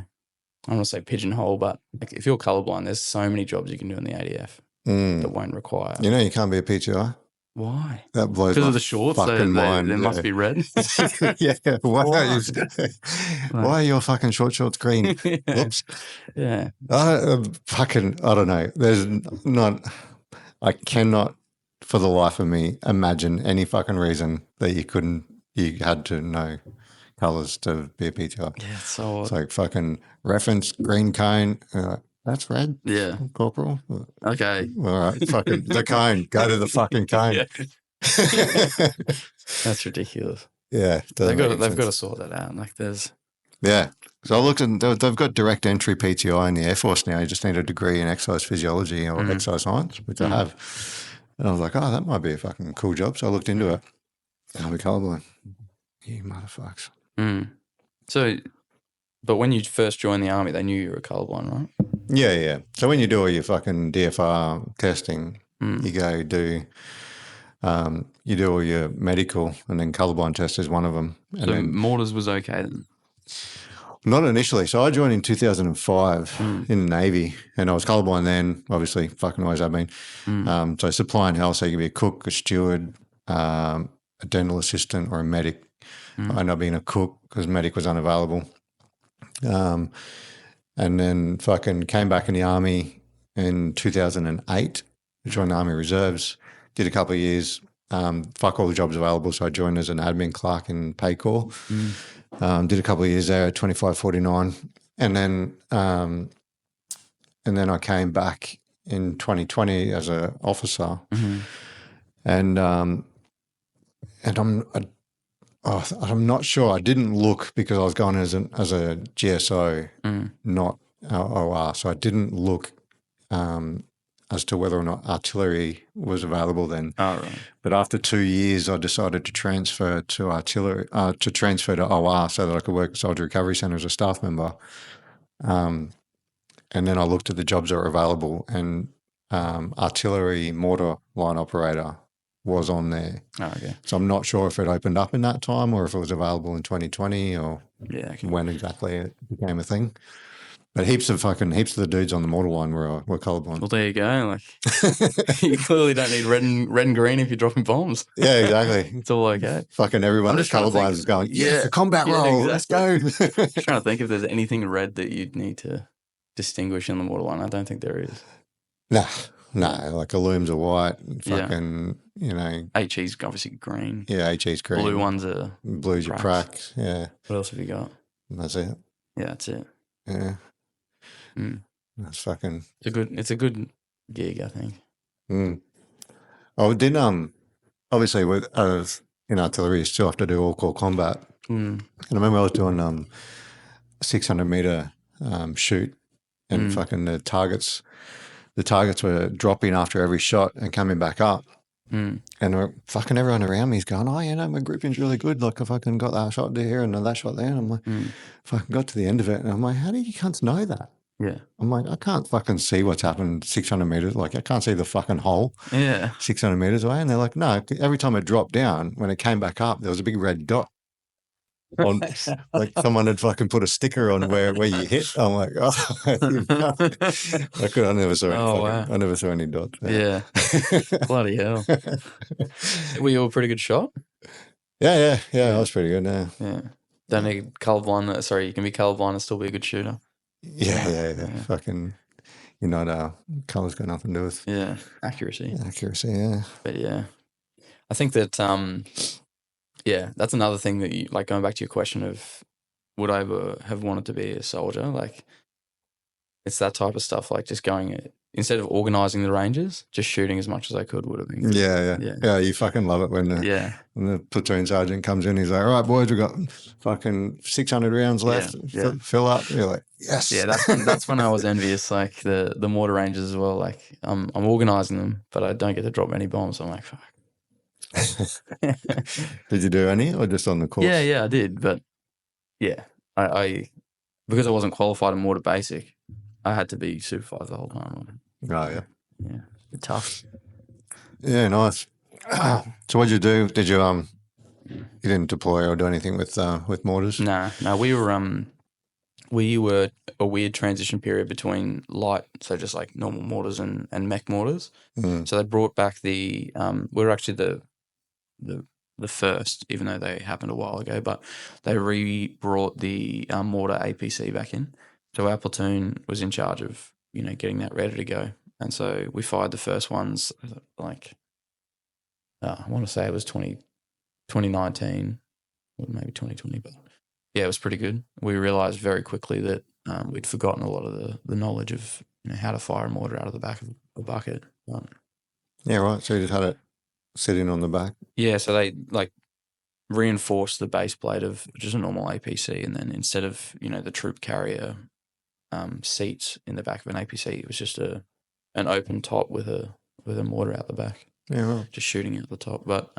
I don't want to say pigeonhole, but like if you're colourblind, there's so many jobs you can do in the ADF that won't require. You can't be a PTI. Why? That blows because of the shorts. They must be red. Yeah. Why are your fucking shorts green? Whoops. Yeah. I don't know. There's not. I cannot, for the life of me, imagine any fucking reason that you had to know colours to be a PTI. Yeah, it's so odd. It's like fucking reference green cone. That's red. Yeah. Corporal. Okay. All right. Fucking the cone. Go to the fucking cone. That's ridiculous. Yeah. They've got to sort that out. Like there's. Yeah. So I looked and they've got direct entry PTI in the Air Force now. You just need a degree in exercise physiology or exercise science, which I have. And I was like, oh, that might be a fucking cool job. So I looked into it. And I'll be colourblind. You motherfuckers. So, but when you first joined the army, they knew you were colourblind, right? Yeah. So when you do all your fucking DFR testing, you go do all your medical, and then colourblind test is one of them. And so then mortars was okay then? Not initially. So I joined in 2005 in the Navy, and I was colourblind then, obviously, fucking always have been. So supply and health, so you can be a cook, a steward, a dental assistant, or a medic. I ended up being a cook because medic was unavailable. And then fucking came back in the army in 2008, joined the Army Reserves, did a couple of years, fuck all the jobs available. So I joined as an admin clerk in Pay Corps. Did a couple of years there at 25.49, and then I came back in 2020 as an officer, and I'm not sure. I didn't look because I was going as a GSO, not OR, so I didn't look as to whether or not artillery was available then. Oh, right. But after 2 years, I decided to transfer to artillery, to OR so that I could work at Soldier Recovery Centre as a staff member. And then I looked at the jobs that were available, and artillery mortar line operator was on there. Oh, okay. So I'm not sure if it opened up in that time or if it was available in 2020 or when exactly it became a thing. But heaps of the dudes on the mortar line were colourblind. Well, there you go. Like, you clearly don't need red and green if you're dropping bombs. Yeah, exactly. It's all okay. Fucking everyone that's colourblind is going, it's a combat role. Exactly. Let's go. I'm trying to think if there's anything red that you'd need to distinguish in the mortar line. I don't think there is. No, like alumes are white. Fucking, HE's obviously green. Yeah, HE's green. Blue ones are Blues are cracks. Yeah. What else have you got? And that's it. Yeah, that's it. Yeah. Mm. That's fucking. It's a good gig, I think. Oh, did obviously with in artillery, you still have to do all call combat. And I remember I was doing 600-meter shoot, and fucking the targets were dropping after every shot and coming back up. And fucking everyone around me is going, oh, you know, my grouping's really good. Like, I fucking got that shot here and that shot there. And I'm like, fucking got to the end of it. And I'm like, how do you cunts know that? Yeah. I'm like, I can't fucking see what's happened 600 meters. Like, I can't see the fucking hole 600 meters away. And they're like, no, every time it dropped down, when it came back up, there was a big red dot. On, like someone had fucking put a sticker on where you hit. I'm like, oh, I never saw any. Wow. I never saw any dots. Yeah. Bloody hell. Were you a pretty good shot? Yeah. I was pretty good. Yeah. Don't need colorblind. Sorry, you can be colorblind and still be a good shooter. Yeah. Fucking, you know, color's got nothing to do with accuracy. Yeah. But yeah, I think that that's another thing that you like. Going back to your question of would I ever have wanted to be a soldier? Like, it's that type of stuff. Like, just going instead of organising the ranges, just shooting as much as I could would have been good. Yeah. You fucking love it when the platoon sergeant comes in. He's like, all right, boys, we've got fucking 600 rounds left. Fill up. You're like, yes. Yeah, that's when I was envious. Like the mortar ranges as well. Like I'm organising them, but I don't get to drop any bombs. I'm like, fuck. Did you do any or just on the course? Yeah, I did. But yeah, I because I wasn't qualified in mortar basic, I had to be supervised the whole time. Oh, yeah. Yeah. Tough. Yeah, nice. So what'd you do? Did you you didn't deploy or do anything with mortars? No, we were a weird transition period between light, so just like normal mortars and mech mortars. So they brought back we were actually the first, even though they happened a while ago, but they brought the mortar APC back in. So our platoon was in charge of, getting that ready to go. And so we fired the first ones like, I want to say it was 2019 or maybe 2020, but yeah, it was pretty good. We realised very quickly that we'd forgotten a lot of the knowledge of how to fire a mortar out of the back of a bucket. Yeah, right. So you just had it sitting on the back? Yeah, so they reinforced the base plate of just a normal APC, and then instead of the troop carrier seats in the back of an APC, it was just an open top with a mortar out the back. Yeah, right. Just shooting out the top. But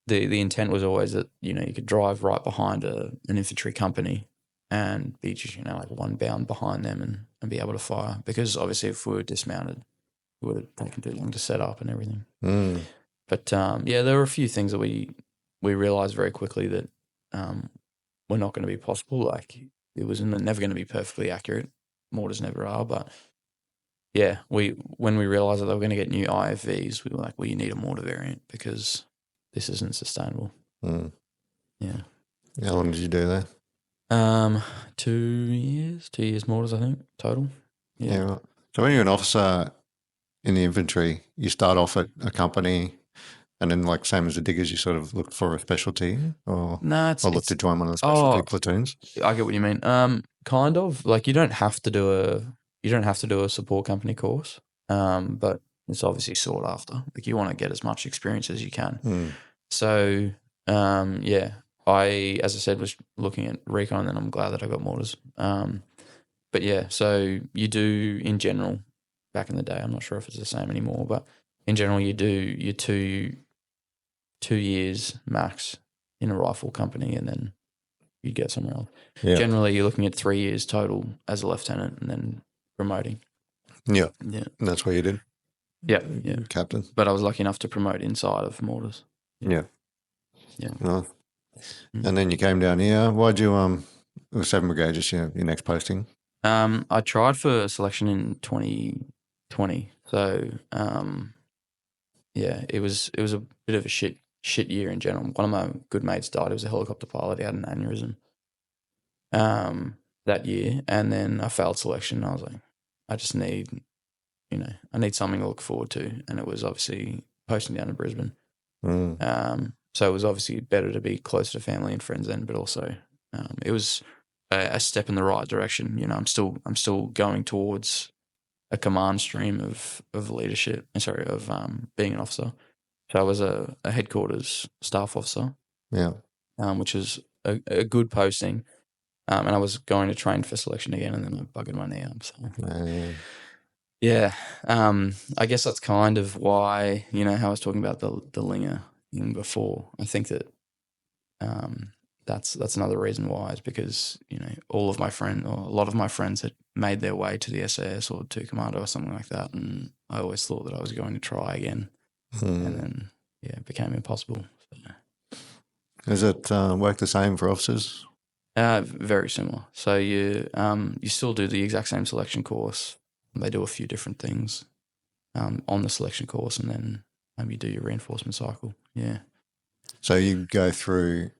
the intent was always that you could drive right behind an infantry company and be just like one bound behind them and be able to fire, because obviously if we were dismounted, it would have taken too long to set up and everything. But there were a few things that we realised very quickly that were not going to be possible. Like, it was never going to be perfectly accurate. Mortars never are. But yeah, when we realised that they were going to get new IFVs, we were like, well, you need a mortar variant because this isn't sustainable. Yeah. How long did you do there? 2 years. 2 years mortars, I think, total. Yeah, right. So when you're an officer in the infantry, you start off at a company, and then, like, same as the diggers, you sort of look for a specialty, or look to join one of the specialty platoons. I get what you mean. Kind of. Like, you don't have to do a support company course, but it's obviously sought after. Like, you want to get as much experience as you can. So, I, as I said, was looking at recon, and then I'm glad that I got mortars. But yeah, so you do in general. Back in the day, I'm not sure if it's the same anymore, but in general, you do your 2 years max in a rifle company, and then you get somewhere else. Yeah. Generally, you're looking at 3 years total as a lieutenant, and then promoting. Yeah. And that's what you did. Yeah. Captain. But I was lucky enough to promote inside of mortars. Yeah. Nice. And then you came down here. Why'd you it was 7 Brigade, just your next posting? I tried for selection in 2020. So it was a bit of a shit year in general. One of my good mates died. He was a helicopter pilot. He had an aneurysm that year, and then I failed selection. I was like, I just need I need something to look forward to, and it was obviously posting down in Brisbane. So it was obviously better to be closer to family and friends then, but also it was a step in the right direction. You know, I'm still going towards a command stream of leadership. Of being an officer. So I was a headquarters staff officer. Yeah. Which is a good posting. And I was going to train for selection again, and then I buggered my knee up. So yeah, I guess that's kind of why, you know, how I was talking about the Linger thing before. I think that that's another reason why, is because, you know, a lot of my friends had made their way to the SAS or to Commando or something like that, and I always thought that I was going to try again, and then it became impossible. So. Does it work the same for officers? Very similar. So you still do the exact same selection course. They do a few different things on the selection course, and then you do your reinforcement cycle. Yeah. So you go through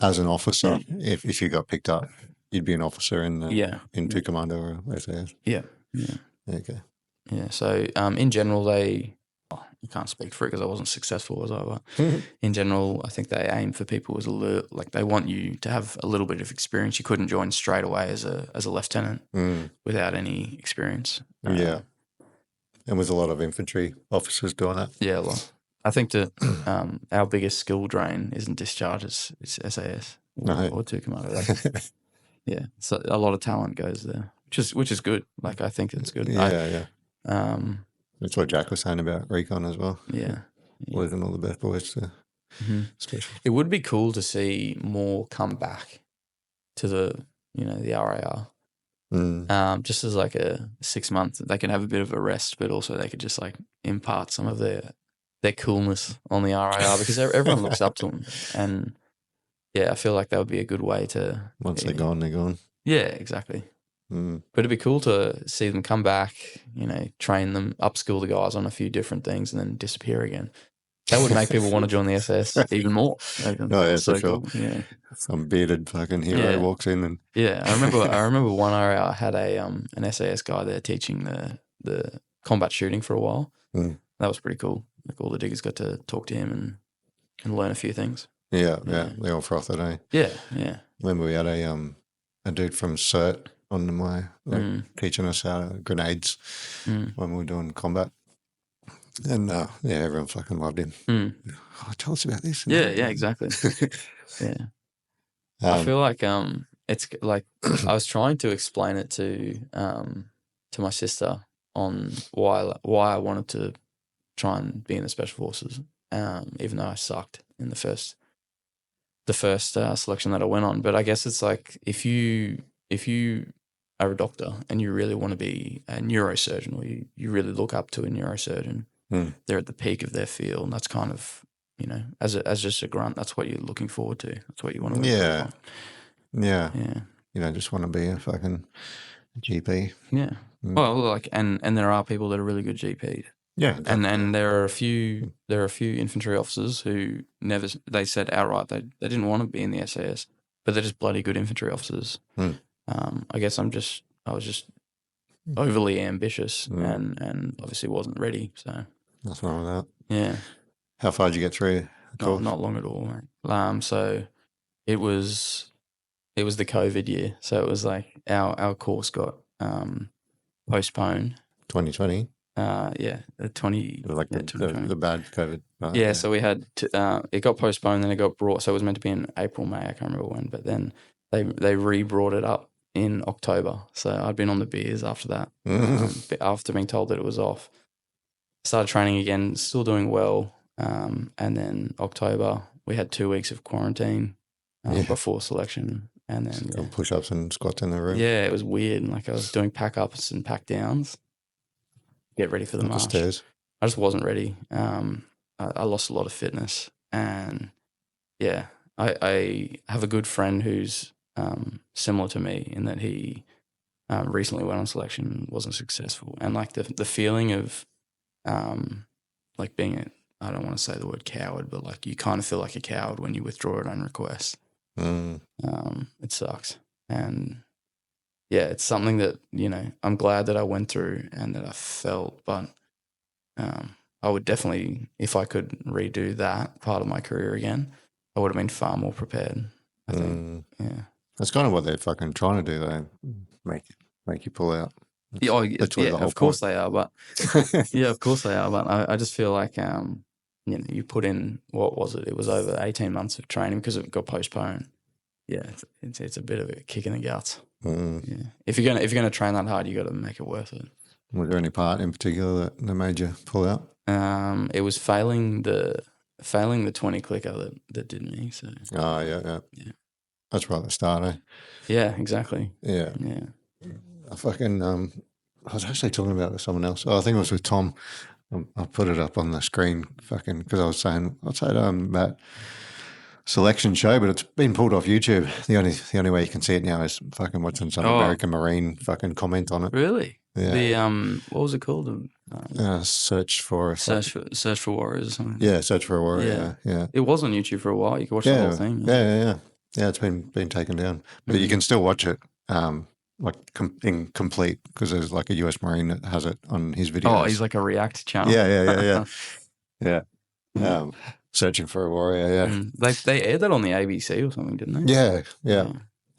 as an officer. If you got picked up, you'd be an officer into Commando or SAS. Yeah. Yeah. Okay. Yeah. So in general, I can't speak for it because I wasn't successful as I was. In general, I think they aim for people they want you to have a little bit of experience. You couldn't join straight away as a lieutenant without any experience. Yeah. And with a lot of infantry officers doing that. Yeah, a lot. I think that our biggest skill drain isn't discharge, it's SAS or 2 Commando. Yeah. So a lot of talent goes there, which is good. Like, I think it's good. Yeah. That's what Jack was saying about recon as well. Yeah. Losing all the best boys to special. It would be cool to see more come back to the RAR. Just as like a 6 month, they can have a bit of a rest, but also they could just like impart some of their coolness on the RAR, because everyone looks up to them. And yeah, I feel like that would be a good way to... Once they're gone, they're gone. Yeah, exactly. But it'd be cool to see them come back, you know, train them, upskill the guys on a few different things, and then disappear again. That would make people want to join the SS even more. Yeah, for sure. Cool. Yeah. Some bearded fucking hero walks in and... Yeah, I remember one area I had an SAS guy there teaching the combat shooting for a while. That was pretty cool. Like, all the diggers got to talk to him and learn a few things. Yeah. They all froth it, eh? Yeah. Remember we had a dude from CERT on my teaching us how grenades when we were doing combat. And everyone fucking loved him. Oh, tell us about this. Yeah, exactly. Yeah. I feel like it's like I was trying to explain it to my sister on why I wanted to try and be in the Special Forces, even though I sucked in the first selection that I went on. But I guess it's like if you are a doctor and you really want to be a neurosurgeon, or you really look up to a neurosurgeon, they're at the peak of their field, and that's kind of, you know, as just a grunt, that's what you're looking forward to. That's what you want to work on. Yeah. You don't just want to be a fucking GP. Yeah. Well, like, and there are people that are really good GPs. Yeah. Exactly. And there are a few infantry officers who they said outright they didn't want to be in the SAS, but they're just bloody good infantry officers. I guess I was just overly ambitious and obviously wasn't ready. So nothing wrong with that. Yeah. How far did you get through? Not long at all, mate. So it was the COVID year. So it was like our course got postponed. 2020. The 20. Like the bad COVID. Yeah. So we had it got postponed, then it got brought. So it was meant to be in April, May. I can't remember when, but then they re-brought it up in October. So I'd been on the beers after that. After being told that it was off, started training again, still doing well. And then October we had 2 weeks of quarantine before selection, and then push-ups and squats in the room. Yeah, it was weird. Like, I was doing pack-ups and pack-downs, get ready for the march. I just wasn't ready. I lost a lot of fitness, and yeah, I have a good friend who's similar to me in that he recently went on selection and wasn't successful, and like the feeling of like being I don't want to say the word coward, but like you kind of feel like a coward when you withdraw it on request. It sucks. And yeah, it's something that, you know, I'm glad that I went through and that I felt, but I would definitely, if I could redo that part of my career again, I would have been far more prepared, I think. Yeah. That's kind of what they're fucking trying to do, though. Make you pull out. Yeah, That's really the whole of course point. they are, but yeah, of course they are. But I just feel like you put in, what was it? It was over 18 months of training because it got postponed. Yeah, it's a bit of a kick in the guts. Yeah, if you're gonna train that hard, you got to make it worth it. Was there any part in particular that made you pull out? It was failing the 20 clicker that did me. So Yeah. That's right at the start, eh? yeah, exactly. Yeah. I fucking I was actually talking about it with someone else. Oh, I think it was with Tom. I put it up on the screen, fucking, because I was saying that selection show, but it's been pulled off YouTube. The only way you can see it now is fucking watching some American Marine fucking comment on it. Really? Yeah. The what was it called? Search for Warriors or something. Yeah, Search for a Warrior. Yeah. It was on YouTube for a while. You could watch the whole thing. Yeah. It's been taken down, but you can still watch it. Like incomplete, because there's like a US Marine that has it on his videos. Oh, he's like a React channel. Yeah. Searching for a Warrior. Yeah. They aired that on the ABC or something, didn't they? Yeah.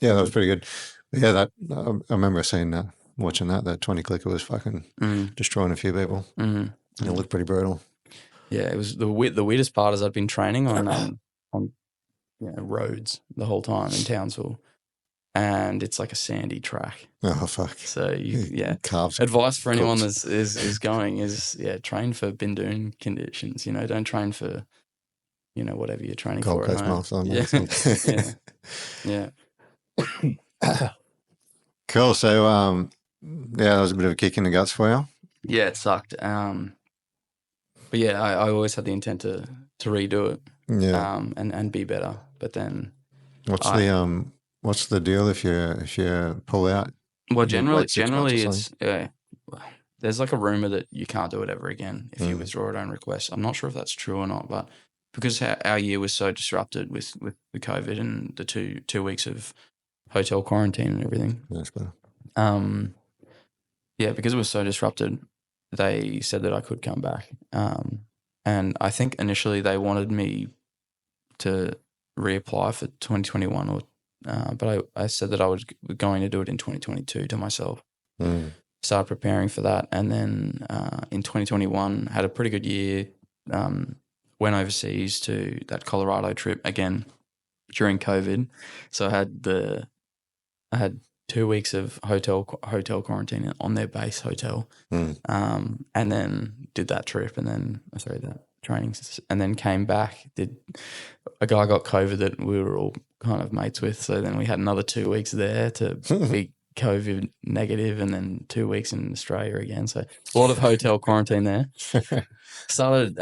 That was pretty good. But yeah, that I remember seeing that, watching that 20 clicker was fucking destroying a few people. It looked pretty brutal. Yeah, it was the weirdest part is I'd been training on roads the whole time in Townsville. And it's like a sandy track. Oh, fuck. So Calves. Advice for anyone that is going is train for Bindoon conditions. Don't train for whatever you're training Gold for. Coast Marathon. Yeah. Cool. So that was a bit of a kick in the guts for you. Yeah, it sucked. But yeah, I always had the intent to redo it. Yeah. And be better. But then what's the deal if you pull out? Well, generally it's there's like a rumor that you can't do it ever again if you withdraw it on request. I'm not sure if that's true or not, but because our year was so disrupted with the COVID and the two weeks of hotel quarantine and everything. That's better. Because it was so disrupted, they said that I could come back. And I think initially they wanted me to reapply for 2021 but I said that I was going to do it in 2022 to myself. Started preparing for that. And then in 2021, had a pretty good year. Went overseas to that Colorado trip again during COVID. So I had 2 weeks of hotel quarantine on their base hotel. And then did that trip and then, that training, and then came back. A guy got COVID that we were all kind of mates with, so then we had another 2 weeks there to be COVID negative, and then 2 weeks in Australia again. So a lot of hotel quarantine there. Started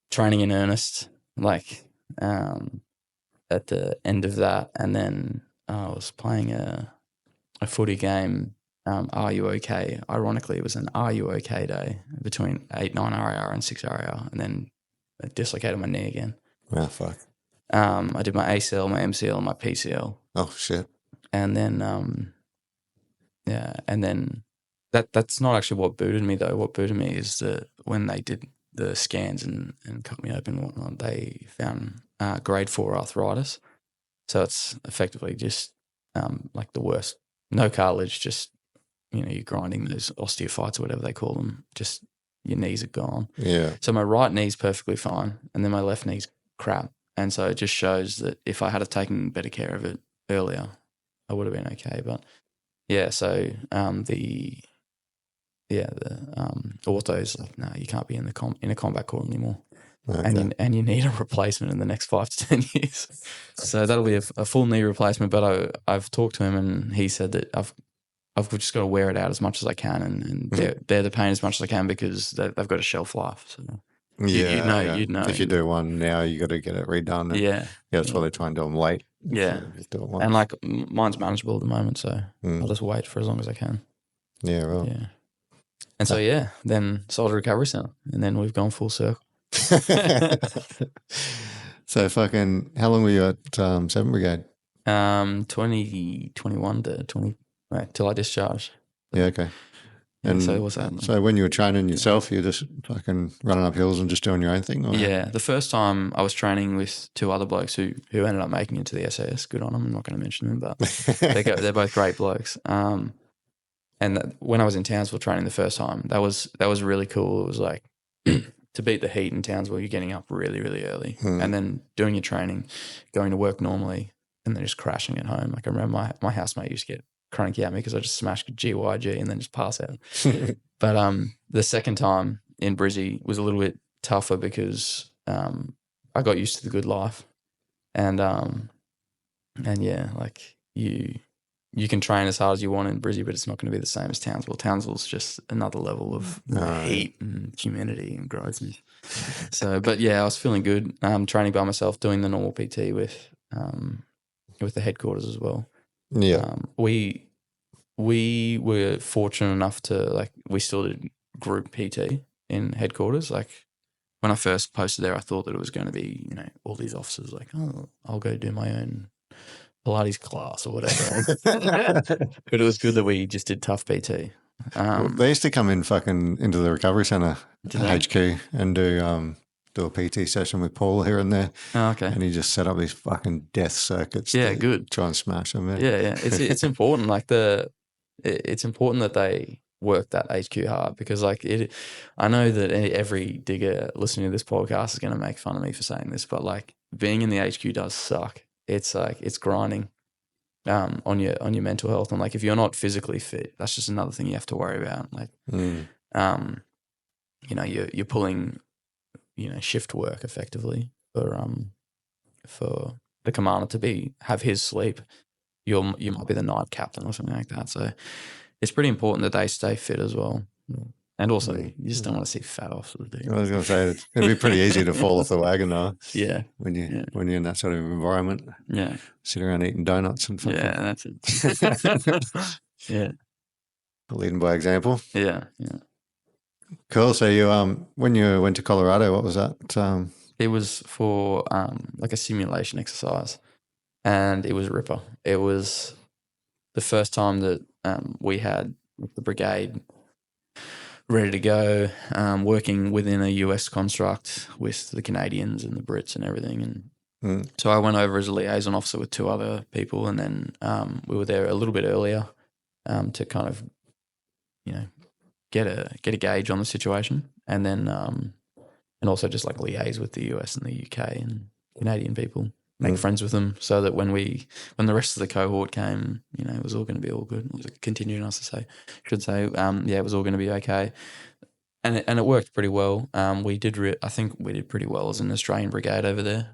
training in earnest, like at the end of that, and then I was playing a footy game. Are you okay? Ironically, it was an Are you okay day between 8-9 RIR and 6 RIR, and then I dislocated my knee again. Oh, fuck. I did my ACL, my MCL, and my PCL. Oh, shit. And then, and then that's not actually what booted me, though. What booted me is that when they did the scans and cut me open and whatnot, they found grade 4 arthritis. So it's effectively just like the worst. No cartilage, just, you're grinding those osteophytes or whatever they call them. Just your knees are gone. Yeah. So my right knee's perfectly fine, and then my left knee's crap. And so it just shows that if I had taken better care of it earlier, I would have been okay. But so the ortho's like, no, you can't be in a combat court anymore. Okay. And you need a replacement in the next 5 to 10 years. So that'll be a full knee replacement. But I've talked to him, and he said that I've just got to wear it out as much as I can and bear the pain as much as I can, because they've got a shelf life. So you'd know. If you do one now, you got to get it redone. And that's why they try and do them late. Yeah. And like mine's manageable at the moment, so I'll just wait for as long as I can. Yeah, right. Yeah. And so then Soldier Recovery Centre, and then we've gone full circle. So fucking, how long were you at 7th Brigade? 2021 to 20, right, till I discharged. Yeah, okay. And so what's that? So when you were training yourself, you're just fucking running up hills and just doing your own thing? Or? Yeah. The first time I was training with two other blokes who ended up making it to the SAS. Good on them. I'm not going to mention them, but they're both great blokes. And when I was in Townsville training the first time, that was really cool. It was like to beat the heat in Townsville, you're getting up really, really early and then doing your training, going to work normally and then just crashing at home. Like I remember my housemate used to get cranky at me because I just smashed GYG and then just pass out. But the second time in Brizzy was a little bit tougher because I got used to the good life. And yeah, like you can train as hard as you want in Brizzy, but it's not going to be the same as Townsville. Townsville's just another level of heat and humidity and growth. So, but yeah, I was feeling good. Training by myself, doing the normal PT with the headquarters as well. Yeah. We were fortunate enough to we still did group PT in headquarters. Like when I first posted there, I thought that it was going to be, all these officers like, oh, I'll go do my own Pilates class or whatever. But it was good that we just did tough PT. They used to come in fucking into the recovery centre HQ and do a PT session with Paul here and there. Oh, okay. And he just set up these fucking death circuits. Yeah, good. Try and smash them. Yeah. It's important. It's important that they work that HQ hard because I know that every digger listening to this podcast is going to make fun of me for saying this, but being in the HQ does suck. It's it's grinding on your mental health, and if you're not physically fit, that's just another thing you have to worry about. You're pulling shift work effectively for the commander to have his sleep. You might be the night captain or something like that. So it's pretty important that they stay fit as well. And also, you just don't want to see fat officers. I was going to say it'd be pretty easy to fall off the wagon, though. Yeah, when you're in that sort of environment. Yeah, sit around eating donuts and fucking. Yeah, that's it. Yeah, leading by example. Yeah. Cool. So you when you went to Colorado, what was that? It was for a simulation exercise, and it was a ripper. It was the first time that we had the brigade ready to go, working within a US construct with the Canadians and the Brits and everything. And so I went over as a liaison officer with two other people, and then we were there a little bit earlier to kind of, get a gauge on the situation, and then and also just liaise with the US and the UK and Canadian people, make friends with them, so that when the rest of the cohort came, it was all going to be all good. It was continuing, it was all going to be okay, and it worked pretty well. We did, I think we did pretty well as an Australian brigade over there.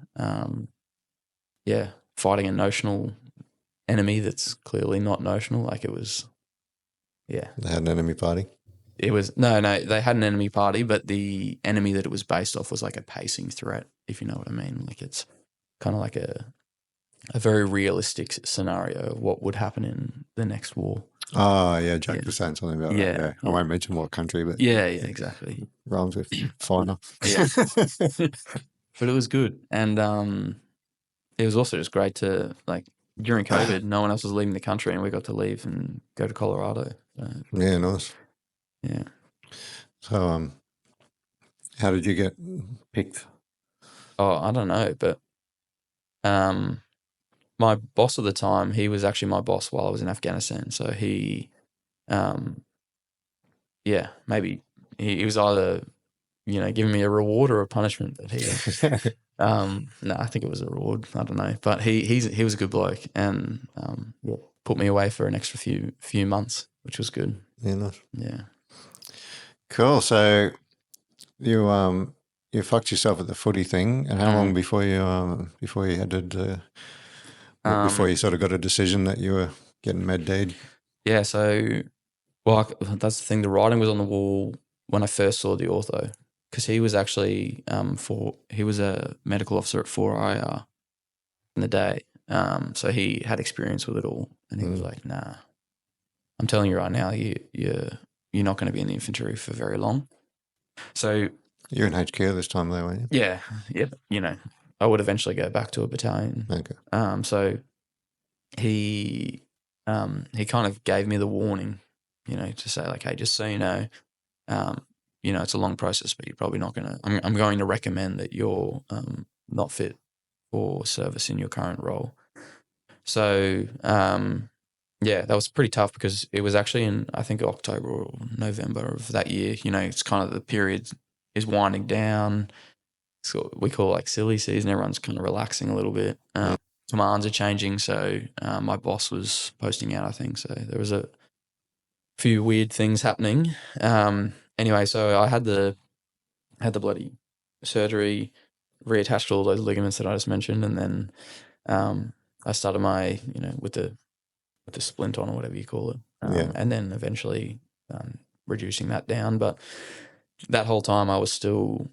Fighting a notional enemy that's clearly not notional. It was, They had an enemy party. It was no. They had an enemy party, but the enemy that it was based off was a pacing threat, if you know what I mean. It's kind of a very realistic scenario of what would happen in the next war. Oh, yeah, Jack was saying something about that. Yeah. I won't mention what country, but yeah, exactly. Rhymes with foreigner. Yeah, but it was good, and it was also just great to during COVID, no one else was leaving the country, and we got to leave and go to Colorado. So, yeah, nice. Yeah. So, how did you get picked? Oh, I don't know, but my boss at the time, he was actually my boss while I was in Afghanistan. So he, maybe he was either, giving me a reward or a punishment. That he, no, I think it was a reward. I don't know, but he was a good bloke, and put me away for an extra few months, which was good. Yeah, nice. Yeah. Cool. So you fucked yourself at the footy thing, and how long before you headed before you sort of got a decision that you were getting med-D'd? Yeah. So, that's the thing. The writing was on the wall when I first saw the ortho, because he was actually he was a medical officer at 4IR in the day. So he had experience with it all, and he was like, "Nah, I'm telling you right now, you're not going to be in the infantry for very long." So you're in HQ this time, though, weren't you? Yeah. I would eventually go back to a battalion. Okay. So he kind of gave me the warning to say like, hey, just so it's a long process, but you're probably not going to, I'm going to recommend that you're not fit for service in your current role. So, that was pretty tough because it was actually in, I think, October or November of that year. It's kind of the period is winding down. So we call it like silly season. Everyone's kind of relaxing a little bit. Commands are changing. So my boss was posting out, I think. So there was a few weird things happening. Anyway, so I had the bloody surgery, reattached all those ligaments that I just mentioned, and then I started my, with the splint on or whatever you call it, and then eventually reducing that down. But that whole time I was still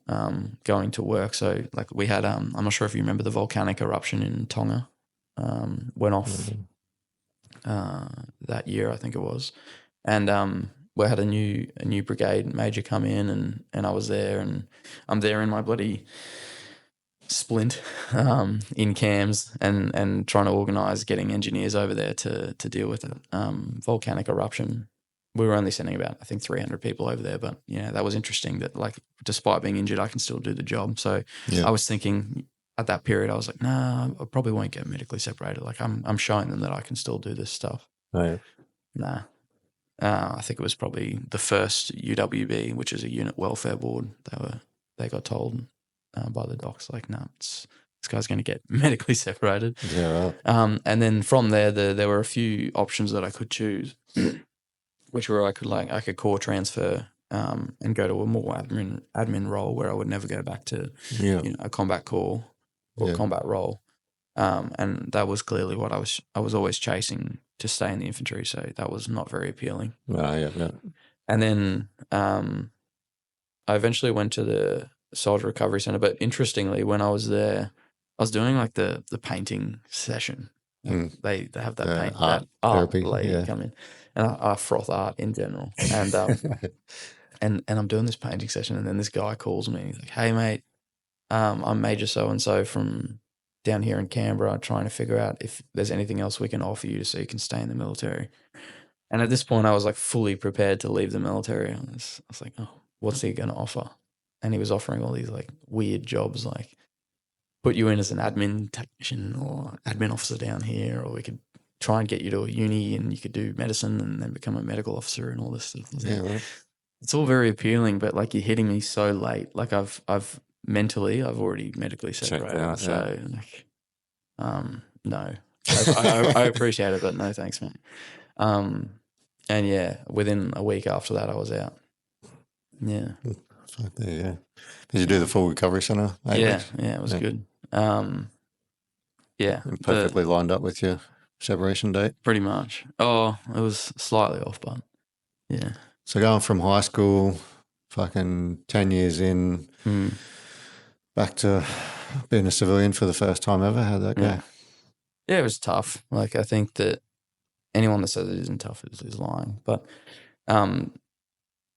going to work. So like we had, I'm not sure if you remember the volcanic eruption in Tonga, went off that year, I think it was, and we had a new brigade major come in, and I was there, and I'm there in my bloody splint in cams and trying to organise getting engineers over there to deal with it. Volcanic eruption. We were only sending about, I think, 300 people over there, but that was interesting that, like, despite being injured, I can still do the job. So I was thinking at that period, I was like, nah, I probably won't get medically separated. Like I'm showing them that I can still do this stuff. Right. Nah. I think it was probably the first UWB, which is a unit welfare board. They got told by the docs, like, no, this guy's going to get medically separated. Yeah, right. And then from there were a few options that I could choose, which were I could core transfer and go to a more admin role where I would never go back to a combat core or combat role. And that was clearly what I was always chasing, to stay in the infantry. So that was not very appealing. Yeah. And then I eventually went to the Soldier Recovery Centre. But interestingly, when I was there, I was doing like the painting session. They have that paint, art that art therapy, lady come in, and I froth art in general. And and I'm doing this painting session, and then this guy calls me. He's like, "Hey mate, I'm Major so and so from down here in Canberra, trying to figure out if there's anything else we can offer you so you can stay in the military." And at this point, I was like fully prepared to leave the military. I was like, "Oh, what's he going to offer?" And he was offering all these like weird jobs, like put you in as an admin technician or admin officer down here, or we could try and get you to a uni and you could do medicine and then become a medical officer and all this stuff. Right. It's all very appealing, but like you're hitting me so late. Like I've already medically separated. Out, so like, no, I appreciate it, but no thanks, mate. And within a week after that, I was out. Yeah. Did you do the full recovery centre? Yeah, it was good. Perfectly lined up with your separation date? Pretty much. Oh, it was slightly off, but yeah. So going from high school, fucking 10 years in, back to being a civilian for the first time ever, how'd that go? Yeah, it was tough. Like, I think that anyone that says it isn't tough is lying. But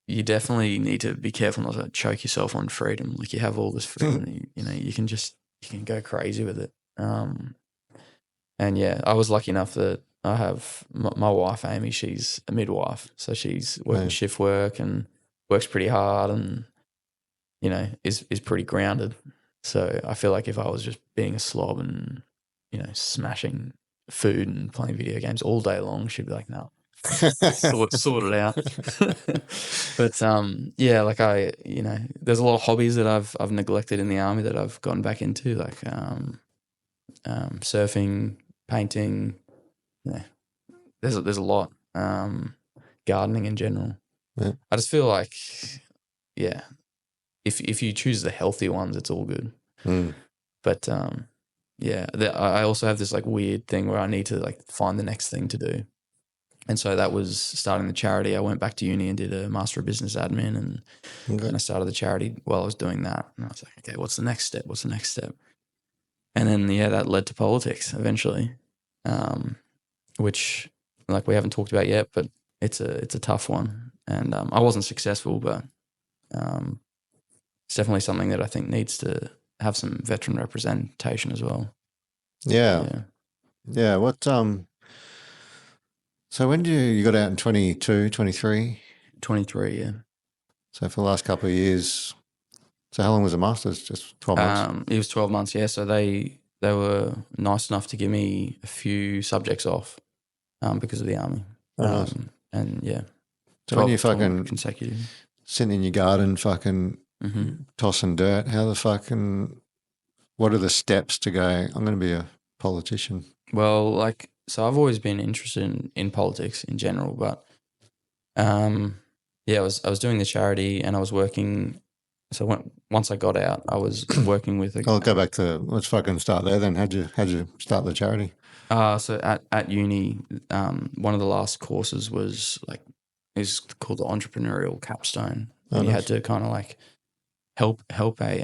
you definitely need to be careful not to choke yourself on freedom. Like, you have all this freedom, you can go crazy with it. And yeah, I was lucky enough that I have my wife, Amy, she's a midwife. So she's working shift work and works pretty hard and, is pretty grounded. So I feel like if I was just being a slob and, smashing food and playing video games all day long, she'd be like, no, sort it out. But like there's a lot of hobbies that I've neglected in the army that I've gotten back into, like surfing, painting. There's a lot. Gardening in general. Yeah. I just feel like, if you choose the healthy ones, it's all good. But I also have this like weird thing where I need to like find the next thing to do. And so that was starting the charity. I went back to uni and did a Master of Business Admin, and then I started the charity while I was doing that. And I was like, okay, what's the next step? And then, that led to politics eventually, which like we haven't talked about yet, but it's a tough one. And I wasn't successful, but it's definitely something that I think needs to have some veteran representation as well. Yeah. What, so So when you got out in 22, 23? 23, yeah. So for the last couple of years, so how long was the master's? Just 12 months? It was 12 months, yeah. So they were nice enough to give me a few subjects off because of the army. Oh, nice. And yeah, So when you fucking consecutive. sitting in your garden fucking tossing dirt, how the fucking, what are the steps to go, I'm going to be a politician? Well, so I've always been interested in politics in general, but yeah, I was doing the charity and I was working. So once I got out, I was working with. I'll go back to, let's fucking start there then. How'd you start the charity? So at uni, one of the last courses was is called the entrepreneurial capstone, and you had to kind of help a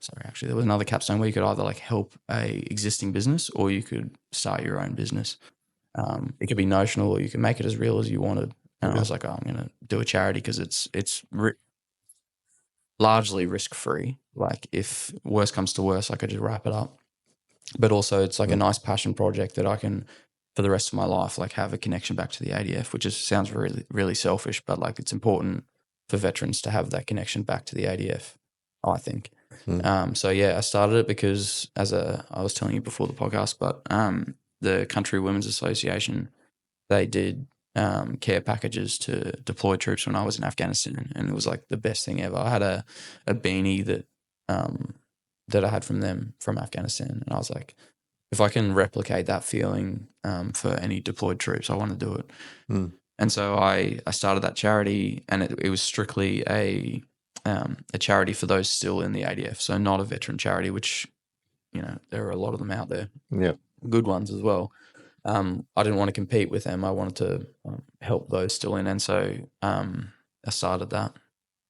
sorry, actually there was another capstone where you could either help a existing business or you could start your own business. It could be notional or you can make it as real as you wanted. And I was like, I'm going to do a charity because it's largely risk free. Like if worse comes to worse, I could just wrap it up. But also it's like a nice passion project that I can, for the rest of my life, have a connection back to the ADF, which sounds really, really selfish, but it's important for veterans to have that connection back to the ADF, I think. So yeah, I started it because I was telling you before the podcast, but the Country Women's Association, they did care packages to deploy troops when I was in Afghanistan, and it was the best thing ever. I had a beanie that I had from them from Afghanistan, and I was like, if I can replicate that feeling for any deployed troops, I want to do it. And so I started that charity, and it was strictly a charity for those still in the ADF, so not a veteran charity, which there are a lot of them out there, good ones as well. I didn't want to compete with them. I wanted to help those still in, and so I started that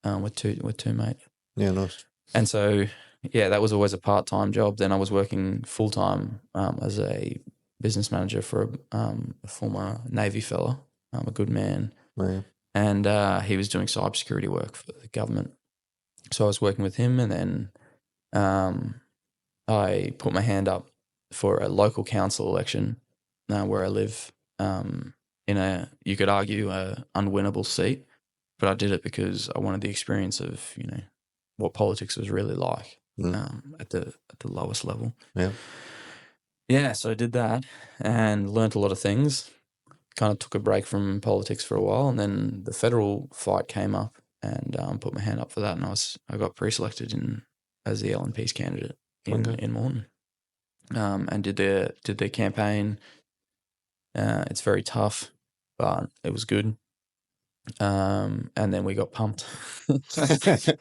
with two mates. Yeah, nice. And so yeah, that was always a part-time job. Then I was working full-time as a business manager for a former Navy fella, a good man, and he was doing cybersecurity work for the government. So I was working with him, and then I put my hand up for a local council election where I live in you could argue, a unwinnable seat, but I did it because I wanted the experience of, what politics was really like at the lowest level. Yeah. Yeah, so I did that and learnt a lot of things. Kind of took a break from politics for a while, and then the federal fight came up, and put my hand up for that, and I got pre-selected as the LNP's candidate in Moreton, and did their campaign. It's very tough, but it was good. And then we got pumped.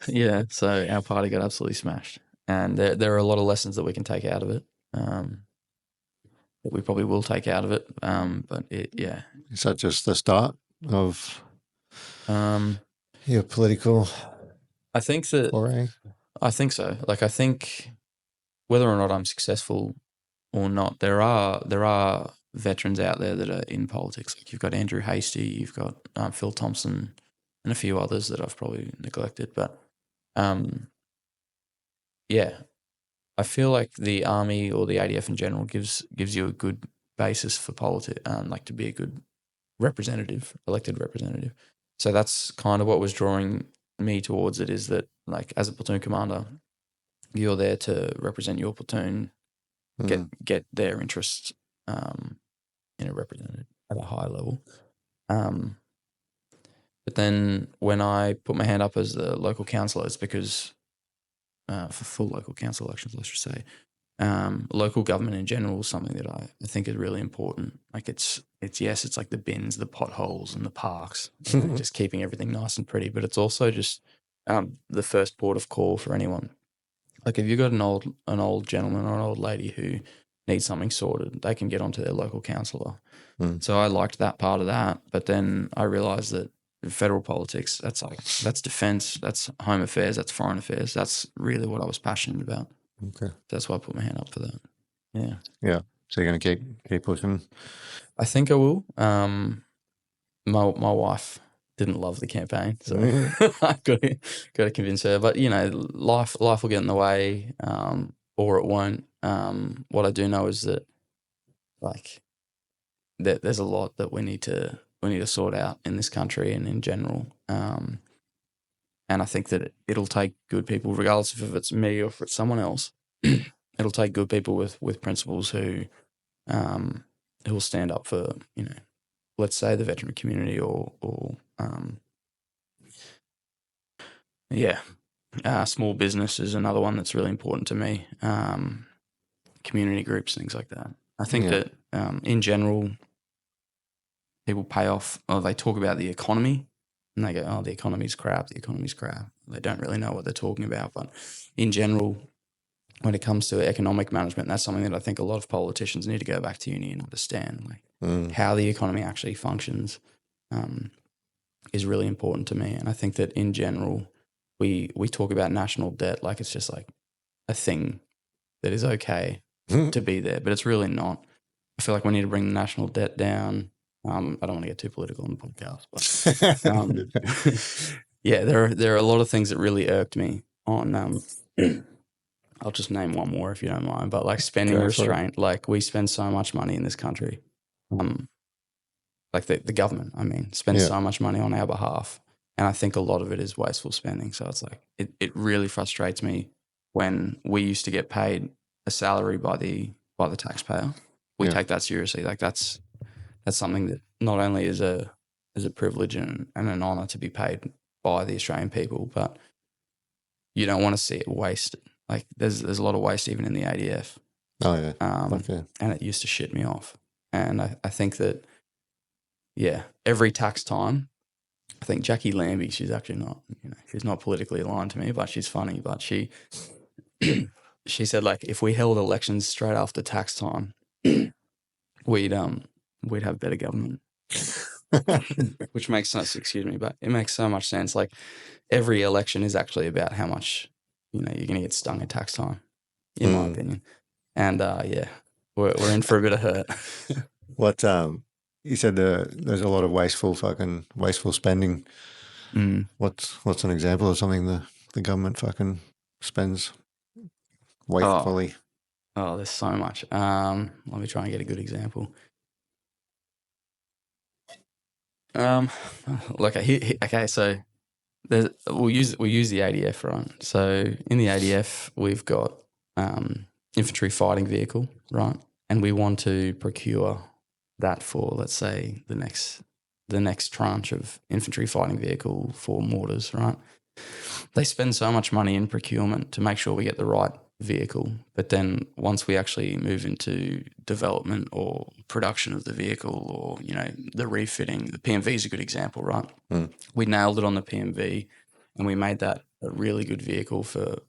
Yeah, so our party got absolutely smashed, and there are a lot of lessons that we can take out of it. That we probably will take out of it. But yeah. Is that just the start of your political? I think that. Foray? I think so. I think whether or not I'm successful or not, there are veterans out there that are in politics. You've got Andrew Hasty, you've got Phil Thompson, and a few others that I've probably neglected. But yeah, I feel like the Army or the ADF in general gives you a good basis for politics, to be a good representative, elected representative. So that's kind of what was drawing me towards it, is that as a platoon commander, you're there to represent your platoon, get their interests represented at a high level. But then when I put my hand up as the local councillor, it's because for full local council elections, let's just say, local government in general is something that I think is really important. It's like the bins, the potholes, and the parks, just keeping everything nice and pretty. But it's also just the first port of call for anyone. If you've got an old gentleman or an old lady who needs something sorted, they can get onto their local councillor. So I liked that part of that, but then I realised that federal politics, that's defence, that's home affairs, that's foreign affairs. That's really what I was passionate about. Okay, that's why I put my hand up for that. Yeah. Yeah. So you're going to keep pushing? I think I will. My wife didn't love the campaign, so I've got to convince her. But life will get in the way, or it won't. What I do know is that there's a lot that we need to sort out in this country and in general. And I think that it'll take good people, regardless if it's me or if it's someone else. It'll take good people with principles who will stand up for, let's say the veteran community or small business is another one that's really important to me. Community groups, things like that. I think that in general, people they talk about the economy and they go, oh, the economy's crap. They don't really know what they're talking about. But in general, when it comes to economic management, that's something that I think a lot of politicians need to go back to uni and understand, how the economy actually functions is really important to me. And I think that in general, we talk about national debt like it's just like a thing that is okay to be there, but it's really not. I feel like we need to bring the national debt down. I don't want to get too political on the podcast, but there are a lot of things that really irked me on. I'll just name one more if you don't mind, but like spending restraint. Like we spend so much money in this country, like the government. I mean, spends so much money on our behalf, and I think a lot of it is wasteful spending. So it's like it really frustrates me when we used to get paid a salary by the taxpayer. We take that seriously. Like that's something that not only is a privilege and an honour to be paid by the Australian people, but you don't want to see it wasted. Like there's a lot of waste even in the ADF. Oh yeah. And it used to shit me off. And I think that every tax time, I think Jackie Lambie, she's actually not, she's not politically aligned to me, but she's funny. But she said like if we held elections straight after tax time, we'd have better government. Which makes sense, but it makes so much sense. Like every election is actually about how much, you're going to get stung at tax time, in my opinion. And we're in for a bit of hurt. What you said there's a lot of wasteful spending. What's an example of something the government fucking spends wastefully? Oh, there's so much. Let me try and get a good example. Okay, so we'll use the ADF, right? So in the ADF, we've got infantry fighting vehicle, right? And we want to procure that for, let's say, the next tranche of infantry fighting vehicle for mortars, right? They spend so much money in procurement to make sure we get the right vehicle, but then once we actually move into development or production of the vehicle or, the refitting, the PMV is a good example, right? We nailed it on the PMV and we made that a really good vehicle for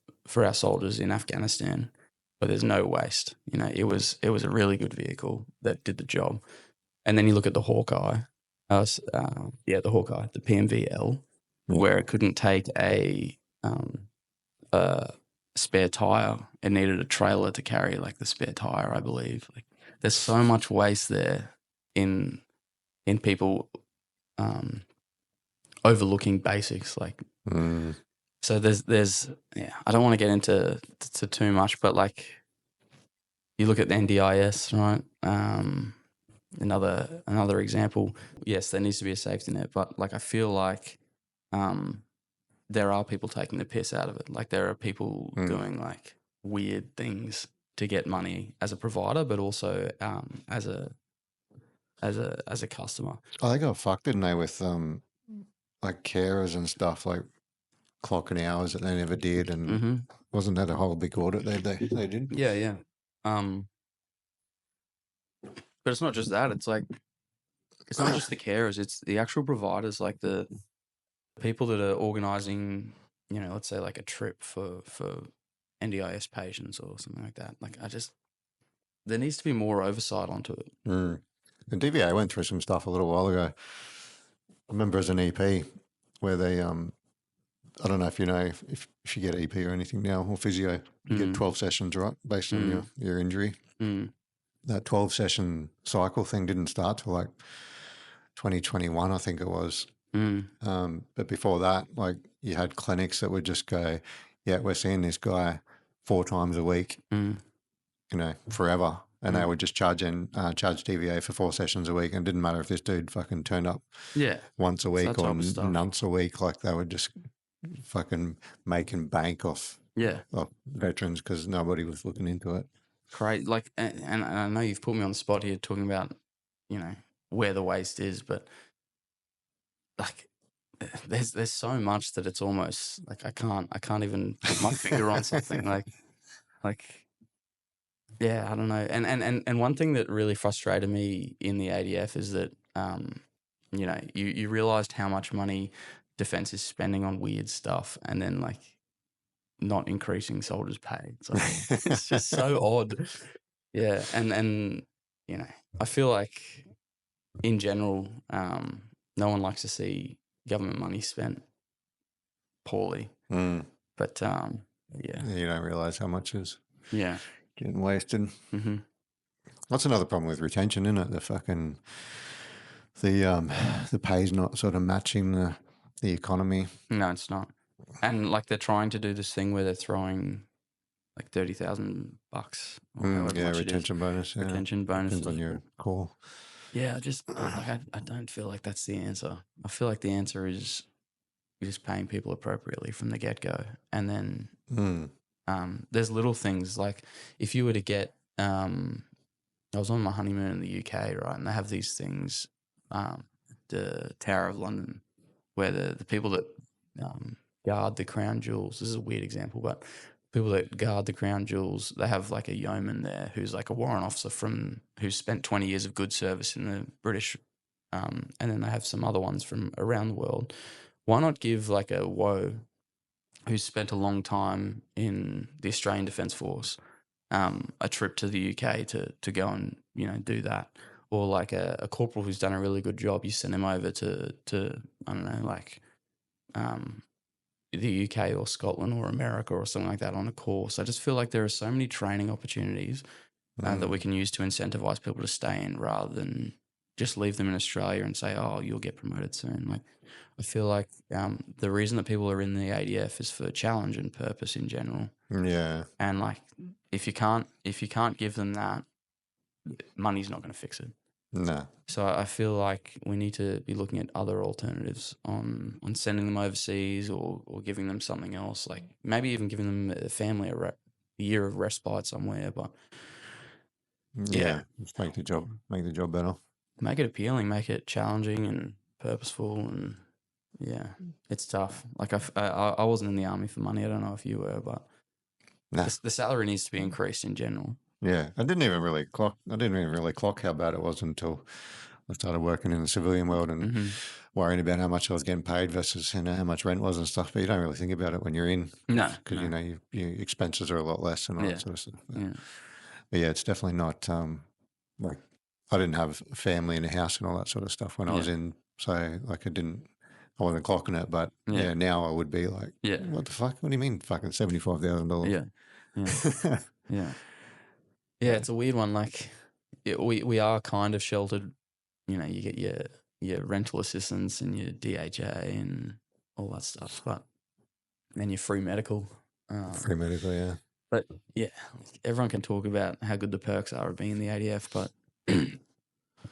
our soldiers in Afghanistan, but there's no waste. It was a really good vehicle that did the job. And then you look at the Hawkeye, the Hawkeye, the PMVL, where it couldn't take a spare tire. It needed a trailer to carry like the spare tire, I believe. Like there's so much waste there in people overlooking basics. Like so there's I don't want to get into too much, but like you look at the NDIS, right? Another example. Yes, there needs to be a safety net, but like I feel like there are people taking the piss out of it. Like there are people doing like weird things to get money as a provider, but also as a customer. Oh, they got fucked, didn't they, with like carers and stuff, like clocking hours that they never did, and wasn't that a whole big audit they did? Yeah. But it's not just that. It's like it's not just the carers. It's the actual providers, like the people that are organising, let's say like a trip for NDIS patients or something like that. Like there needs to be more oversight onto it. The DVA went through some stuff a little while ago. I remember as an EP where they, I don't know if you know if you get EP or anything now or physio, you get 12 sessions, right, based on your injury. That 12 session cycle thing didn't start till like 2021, I think it was. But before that, like you had clinics that would just go, yeah, we're seeing this guy 4 times a week, forever. and they would just charge DVA for 4 sessions a week, and it didn't matter if this dude fucking turned up once a week or nonce a week. Like they would just fucking making bank off veterans because nobody was looking into it. Great. Like, and I know you've put me on the spot here talking about, where the waste is, but like there's so much that it's almost like I can't even put my finger on something like yeah, I don't know. And one thing that really frustrated me in the ADF is that you realized how much money defense is spending on weird stuff and then like not increasing soldiers' pay. It's just so odd. Yeah, and I feel like in general, no one likes to see government money spent poorly. But you don't realize how much is getting wasted. Mm-hmm. That's another problem with retention, isn't it? The pay's not sort of matching the economy. No, it's not. And like they're trying to do this thing where they're throwing like $30,000. Retention bonus. Retention bonus Depends on your call. Yeah, I don't feel like that's the answer. I feel like the answer is just paying people appropriately from the get-go. And then there's little things like if you were to get I was on my honeymoon in the UK, right? And they have these things, the Tower of London, where the people that guard the crown jewels, this is a weird example, but people that guard the crown jewels, they have like a yeoman there who's like a warrant officer who's spent 20 years of good service in the British, and then they have some other ones from around the world. Why not give like a WO who's spent a long time in the Australian Defence Force a trip to the UK to go and do that, or like a corporal who's done a really good job, you send him over to I don't know, like the UK or Scotland or America or something like that on a course. I just feel like there are so many training opportunities that we can use to incentivize people to stay in rather than just leave them in Australia and say, oh, you'll get promoted soon. Like I feel like the reason that people are in the ADF is for challenge and purpose in general. Yeah. And like if you can't give them that, money's not going to fix it. No. So I feel like we need to be looking at other alternatives on sending them overseas or giving them something else, like maybe even giving them a family a year of respite somewhere. But just make the job better. Make it appealing, make it challenging and purposeful, and it's tough. Like I wasn't in the army for money. I don't know if you were, but the salary needs to be increased in general. Yeah, I didn't even really clock how bad it was until I started working in the civilian world and worrying about how much I was getting paid versus how much rent was and stuff. But you don't really think about it when you're in, because your expenses are a lot less and all that sort of stuff. But it's definitely not like I didn't have family in a house and all that sort of stuff when I was in. So like I wasn't clocking it, but now I would be like, what the fuck? What do you mean, fucking $75,000? Yeah, it's a weird one. Like, we are kind of sheltered. You get your rental assistance and your DHA and all that stuff, but then your free medical. Free medical, yeah. But everyone can talk about how good the perks are of being in the ADF, but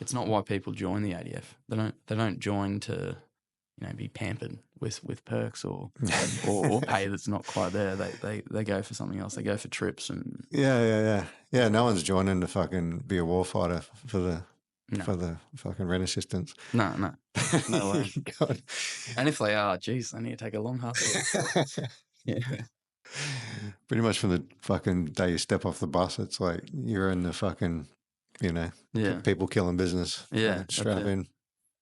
it's not why people join the ADF. They don't join to be pampered with perks or pay that's not quite there. They go for something else. They go for trips and no one's joining to fucking be a warfighter for the fucking rent assistance. No way. God. And if they are, geez, they need to take a long hustle. Pretty much from the fucking day you step off the bus, it's like you're in the fucking people killing business. Strap in.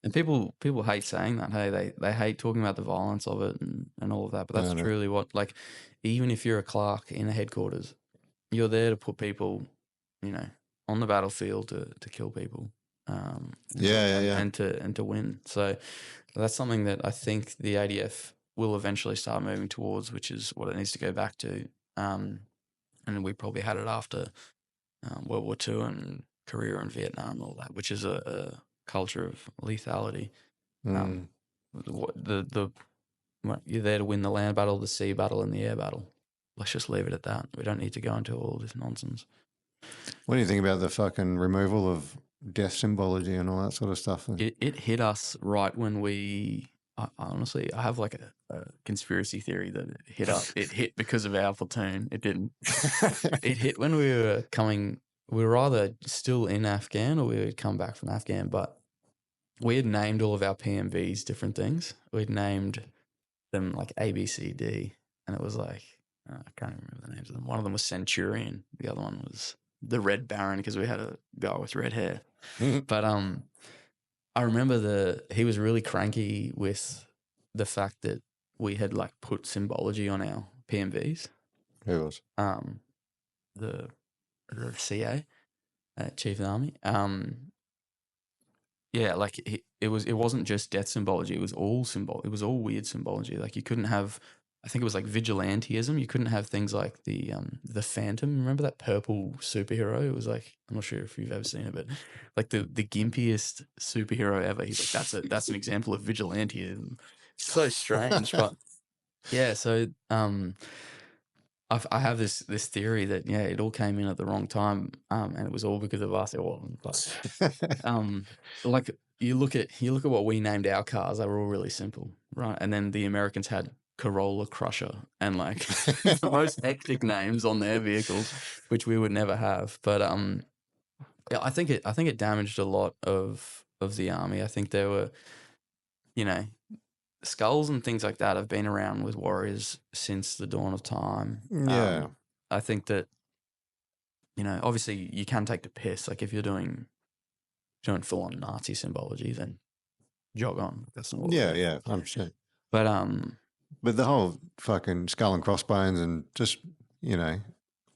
And people hate saying that. Hey, they hate talking about the violence of it and all of that. But that's truly what, like, even if you're a clerk in a headquarters, you're there to put people, on the battlefield to kill people. And to win. So that's something that I think the ADF will eventually start moving towards, which is what it needs to go back to. And we probably had it after World War II and Korea and Vietnam and all that, which is a culture of lethality. You're there to win the land battle, the sea battle, and the air battle. Let's just leave it at that. We don't need to go into all this nonsense. What do you think about the fucking removal of death symbology and all that sort of stuff? It hit us right when honestly, I have like a conspiracy theory that it hit up. It hit because of our platoon. It didn't. It hit when we were coming. We were either still in Afghan or we had come back from Afghan, but we had named all of our PMVs different things. We'd named them like A, B, C, D, and it was like I can't even remember the names of them. One of them was Centurion. The other one was the Red Baron because we had a guy with red hair. But I remember he was really cranky with the fact that we had like put symbology on our PMVs. Who was? The CA, Chief of the Army. Yeah, like it wasn't just death symbology. It was all weird symbology. Like you couldn't have. I think it was like vigilantism. You couldn't have things like the Phantom. Remember that purple superhero? It was like, I'm not sure if you've ever seen it, but like the gimpiest superhero ever. He's like, that's an example of vigilantism. It's so strange, but yeah. So I have this theory that it all came in at the wrong time, and it was all because of us. It wasn't, but like you look at what we named our cars. They were all really simple, right? And then the Americans had Corolla Crusher and like the most hectic names on their vehicles, which we would never have. But yeah, I think it damaged a lot of the army. I think there were, skulls and things like that have been around with warriors since the dawn of time. Yeah. I think that, obviously you can take the piss. Like if you're doing full on Nazi symbology, then jog on. That's not what yeah, I'm sure. But the whole fucking skull and crossbones and just,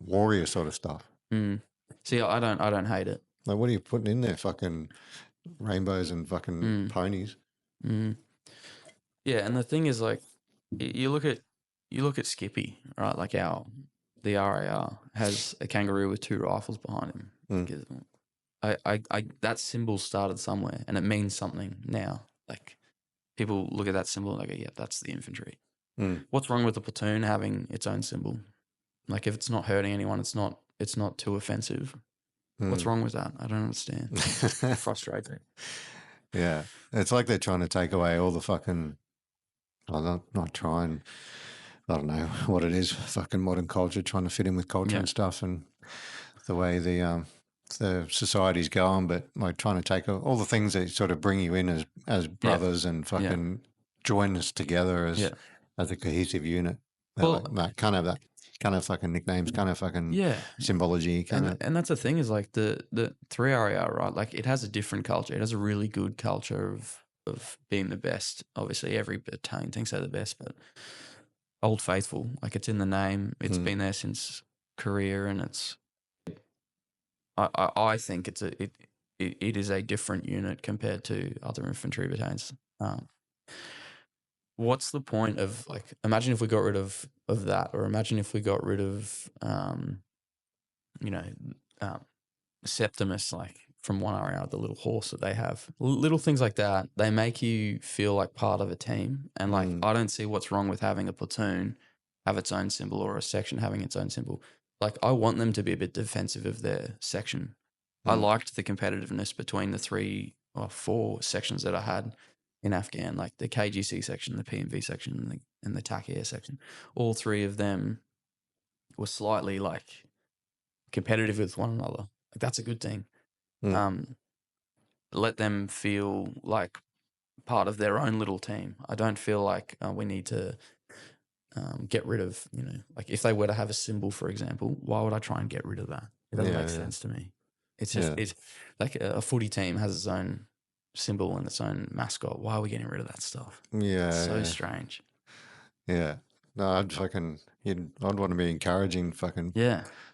warrior sort of stuff. See, I don't hate it. Like, what are you putting in there? Fucking rainbows and fucking ponies. Yeah, and the thing is, like, you look at Skippy, right? Like the RAR has a kangaroo with 2 rifles behind him. That symbol started somewhere, and it means something now. Like people look at that symbol and they go, "Yeah, that's the infantry." What's wrong with the platoon having its own symbol? Like if it's not hurting anyone, it's not too offensive. What's wrong with that? I don't understand. It's frustrating. Yeah, it's like they're trying to take away all the fucking. Not trying. I don't know what it is. Fucking modern culture, trying to fit in with culture and stuff, and the way the society's going, but like trying to take all the things that sort of bring you in as brothers and fucking join us together as a cohesive unit. That kind of fucking nicknames, kind of fucking symbology, and that's the thing is like the 3RAR, right? Like it has a different culture. It has a really good culture of being the best. Obviously, every battalion thinks they're the best, but Old Faithful, like it's in the name. It's been there since Korea, and it's. I think it is a different unit compared to other infantry battalions. What's the point of like? Imagine if we got rid of that, or imagine if we got rid of, Septimus, like from 1RAR, the little horse that they have. Little things like that, they make you feel like part of a team. And like, I don't see what's wrong with having a platoon have its own symbol or a section having its own symbol. Like, I want them to be a bit defensive of their section. I liked the competitiveness between the 3 or 4 sections that I had in Afghan, like the KGC section, the PMV section, and the TAC Air section. All 3 of them were slightly like competitive with one another. Like that's a good thing. Let them feel like part of their own little team. I don't feel like we need to get rid of, like if they were to have a symbol, for example, why would I try and get rid of that? It doesn't make sense to me. It's just it's like a footy team has its own symbol and its own mascot. Why are we getting rid of that stuff? Yeah, it's so strange. Yeah, no, I'd want to be encouraging fucking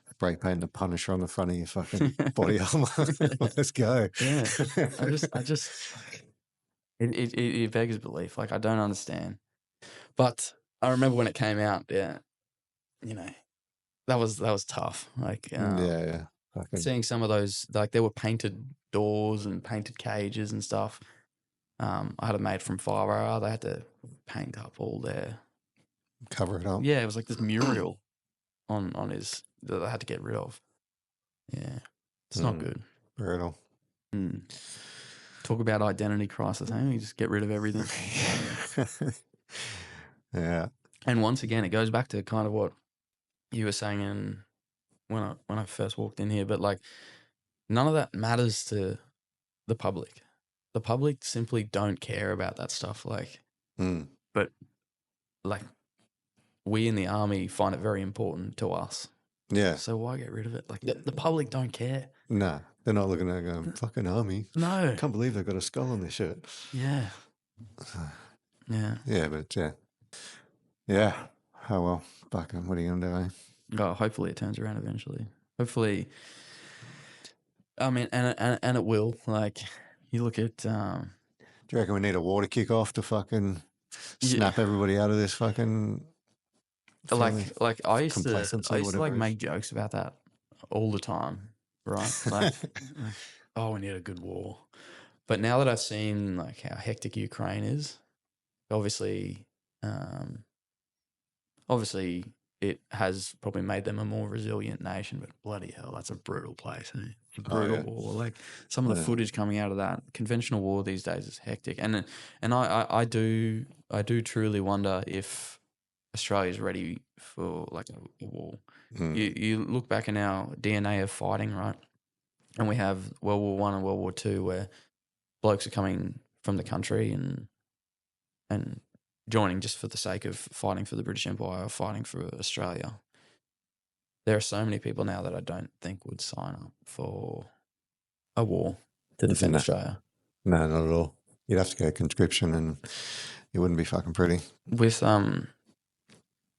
spray paint the Punisher on the front of your fucking body armor. Let's go. Yeah, I just it begs belief. Like I don't understand, but I remember when it came out. Yeah, that was tough. Like seeing some of those, like there were painted doors and painted cages and stuff. I had a mate from 5RR. They had to paint up all their cover it up. Yeah, it was like this mural on his that I had to get rid of. Yeah. It's not good. Brutal. Talk about identity crisis, hey? You just get rid of everything. Yeah. And once again, it goes back to kind of what you were saying when I first walked in here, but like none of that matters to the public. The public simply don't care about that stuff. Like, but like we in the army find it very important to us. Yeah. So why get rid of it? Like the public don't care. No, they're not looking at it going, fucking army. No. I can't believe they've got a skull on their shirt. Yeah. Yeah. Yeah, but yeah. Oh, well, fucking, what are you going to do, eh? Oh, hopefully it turns around eventually. Hopefully, I mean, and it will. Like, you look at... do you reckon we need a water kick-off to fucking snap everybody out of this fucking... Like I used to like it make jokes about that all the time, right? Like, oh, we need a good war. But now that I've seen like how hectic Ukraine is, obviously it has probably made them a more resilient nation. But bloody hell, that's a brutal place. Eh? It's a brutal war. Like some of the footage coming out of that conventional war these days is hectic, and I do truly wonder if Australia's ready for like a war. You look back in our DNA of fighting, right? And we have World War I and World War II where blokes are coming from the country and joining just for the sake of fighting for the British Empire or fighting for Australia. There are so many people now that I don't think would sign up for a war to defend Australia. No, not at all. You'd have to go conscription and it wouldn't be fucking pretty.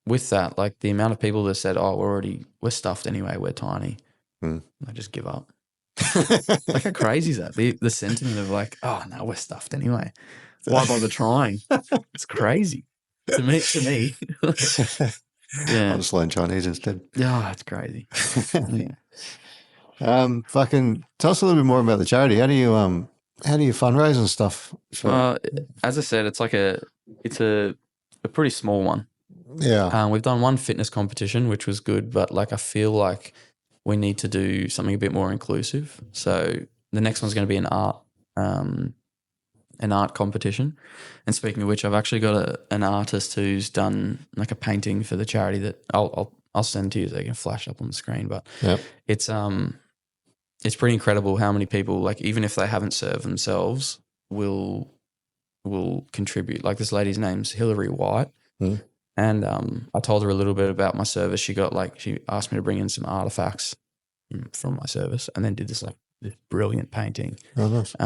With that, like the amount of people that said, "Oh, we're stuffed anyway. We're tiny," I just give up. Like how crazy is that? The sentiment of like, "Oh no, we're stuffed anyway. Why bother trying?" It's crazy to me. Yeah, I'll just learn Chinese instead. Yeah, it's crazy. Fucking tell us a little bit more about the charity. How do you fundraise and stuff? As I said, it's a pretty small one. Yeah. We've done one fitness competition, which was good, but like I feel like we need to do something a bit more inclusive. So the next one's going to be an art competition. And speaking of which, I've actually got an artist who's done like a painting for the charity that I'll send to you so you can flash up on the screen. But it's pretty incredible how many people, like even if they haven't served themselves, will contribute. Like this lady's name's Hillary White. And I told her a little bit about my service. She asked me to bring in some artifacts from my service, and then did this brilliant painting. Oh, nice.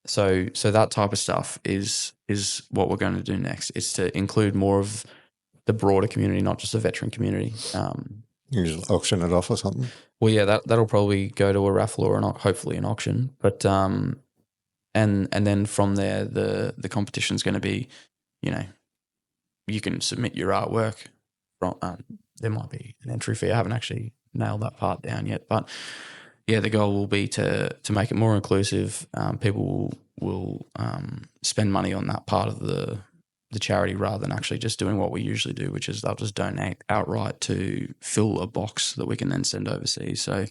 So that type of stuff is what we're going to do next. Is to include more of the broader community, not just the veteran community. You just auction it off or something. Well, yeah, that'll probably go to a raffle or hopefully an auction. But and then from there, the competition's going to be, you can submit your artwork. There might be an entry fee. I haven't actually nailed that part down yet, but yeah, the goal will be to make it more inclusive. People will spend money on that part of the charity rather than actually just doing what we usually do, which is they'll just donate outright to fill a box that we can then send overseas. So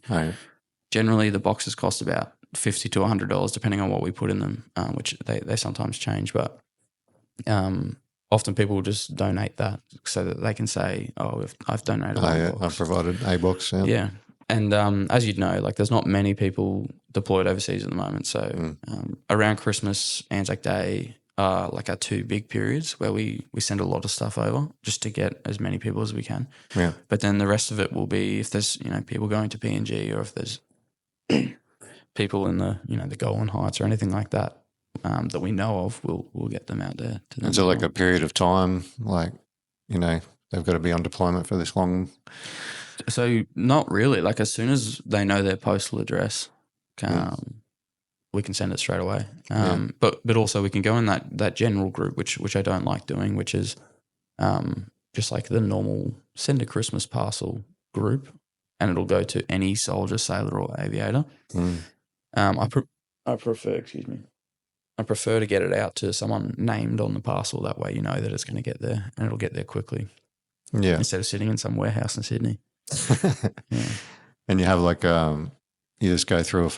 generally the boxes cost about $50 to $100 depending on what we put in them, which they sometimes change, but often people will just donate that so that they can say, "Oh, I've donated a box. I've provided a box." Yeah. And as you'd know, like there's not many people deployed overseas at the moment. So around Christmas, Anzac Day are like our two big periods where we send a lot of stuff over just to get as many people as we can. Yeah. But then the rest of it will be if there's people going to PNG or if there's people in the the Golan Heights or anything like that. That we know of, we'll get them out there. To them. Is it like a period of time, like, they've got to be on deployment for this long? So not really. Like as soon as they know their postal address, we can send it straight away. But also we can go in that general group, which I don't like doing, which is just like the normal send a Christmas parcel group, and it'll go to any soldier, sailor, or aviator. I prefer to get it out to someone named on the parcel. That way you know that it's going to get there and it'll get there quickly. Yeah. Instead of sitting in some warehouse in Sydney. Yeah. And you have like you just go through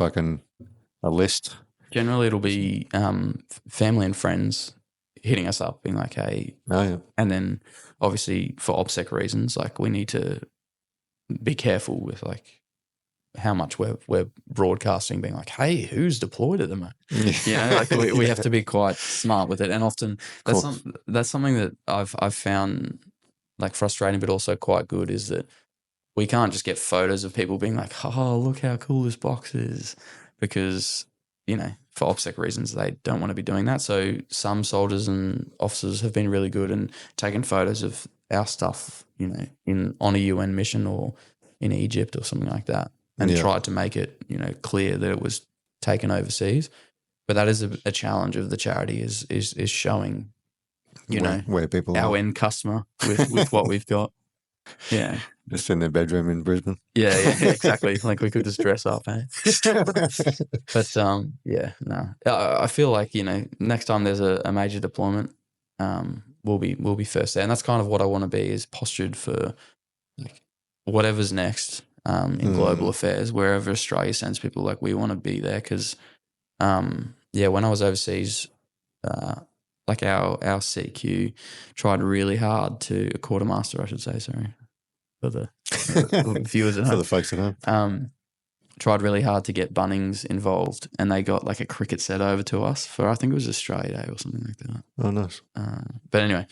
a list. Generally, it'll be family and friends hitting us up, being like, "Hey," and then obviously for OPSEC reasons, like we need to be careful with like how much we're broadcasting, being like, "Hey, who's deployed at the moment?" Like we have to be quite smart with it, and often that's something that I've found like frustrating, but also quite good, is that we can't just get photos of people being like, "Oh, look how cool this box is," because for OPSEC reasons, they don't want to be doing that. So some soldiers and officers have been really good and taken photos of our stuff, on a UN mission or in Egypt or something like that, and tried to make it, clear that it was taken overseas. But that is a challenge of the charity is showing, where people our end customer with what we've got. Yeah. Just in their bedroom in Brisbane. Yeah, exactly. Like we could just dress up, eh? But no. I feel like next time there's a major deployment, we'll be first there, and that's kind of what I want to be, is postured for like whatever's next in global affairs, wherever Australia sends people. Like we want to be there because, when I was overseas, like our CQ tried really hard to a quartermaster, I should say, sorry. For the viewers at home. For the folks at home. Tried really hard to get Bunnings involved, and they got like a cricket set over to us for, I think it was Australia Day or something like that. Oh, nice. But anyway,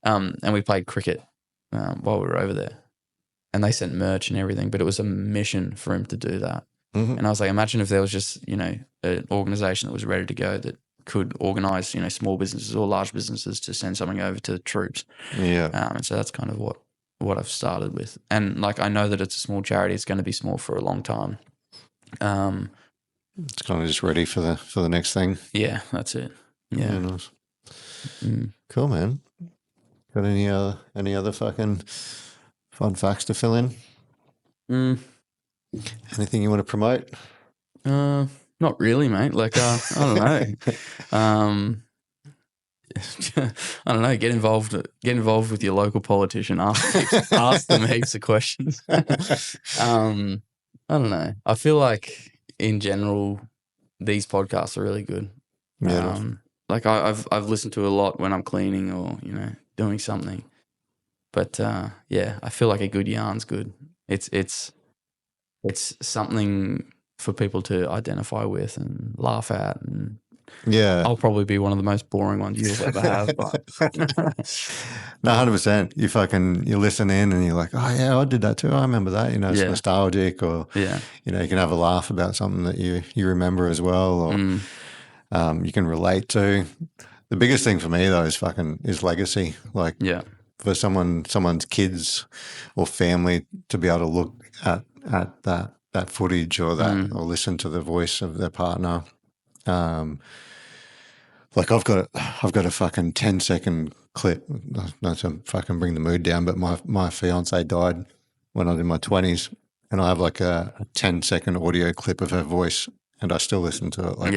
and we played cricket while we were over there, and they sent merch and everything, but it was a mission for him to do that. And I was like, imagine if there was just, an organisation that was ready to go that could organise, small businesses or large businesses to send something over to the troops. Yeah. And so that's kind of what I've started with. And like, I know that it's a small charity. It's going to be small for a long time. It's kind of just ready for the next thing. Yeah, that's it. Yeah. Nice. Cool, man. Got any other fucking fun facts to fill in? Anything you want to promote? Not really, mate. Like, I don't know. I don't know. Get involved with your local politician. Ask them heaps of questions. I don't know. I feel like in general, these podcasts are really good. Yeah. Like I've listened to a lot when I'm cleaning or doing something. But I feel like a good yarn's good. It's something for people to identify with and laugh at, and I'll probably be one of the most boring ones you'll ever have. But no, 100%. You listen in and you're like, oh yeah, I did that too. I remember that. It's nostalgic, or you can have a laugh about something that you remember as well, or you can relate to. The biggest thing for me though is legacy. Like for someone's kids or family to be able to look at that footage or that or listen to the voice of their partner. Like I've got a fucking 10-second clip, not to fucking bring the mood down, but my fiance died when I was in my 20s, and I have like a 10-second audio clip of her voice, and I still listen to it. Like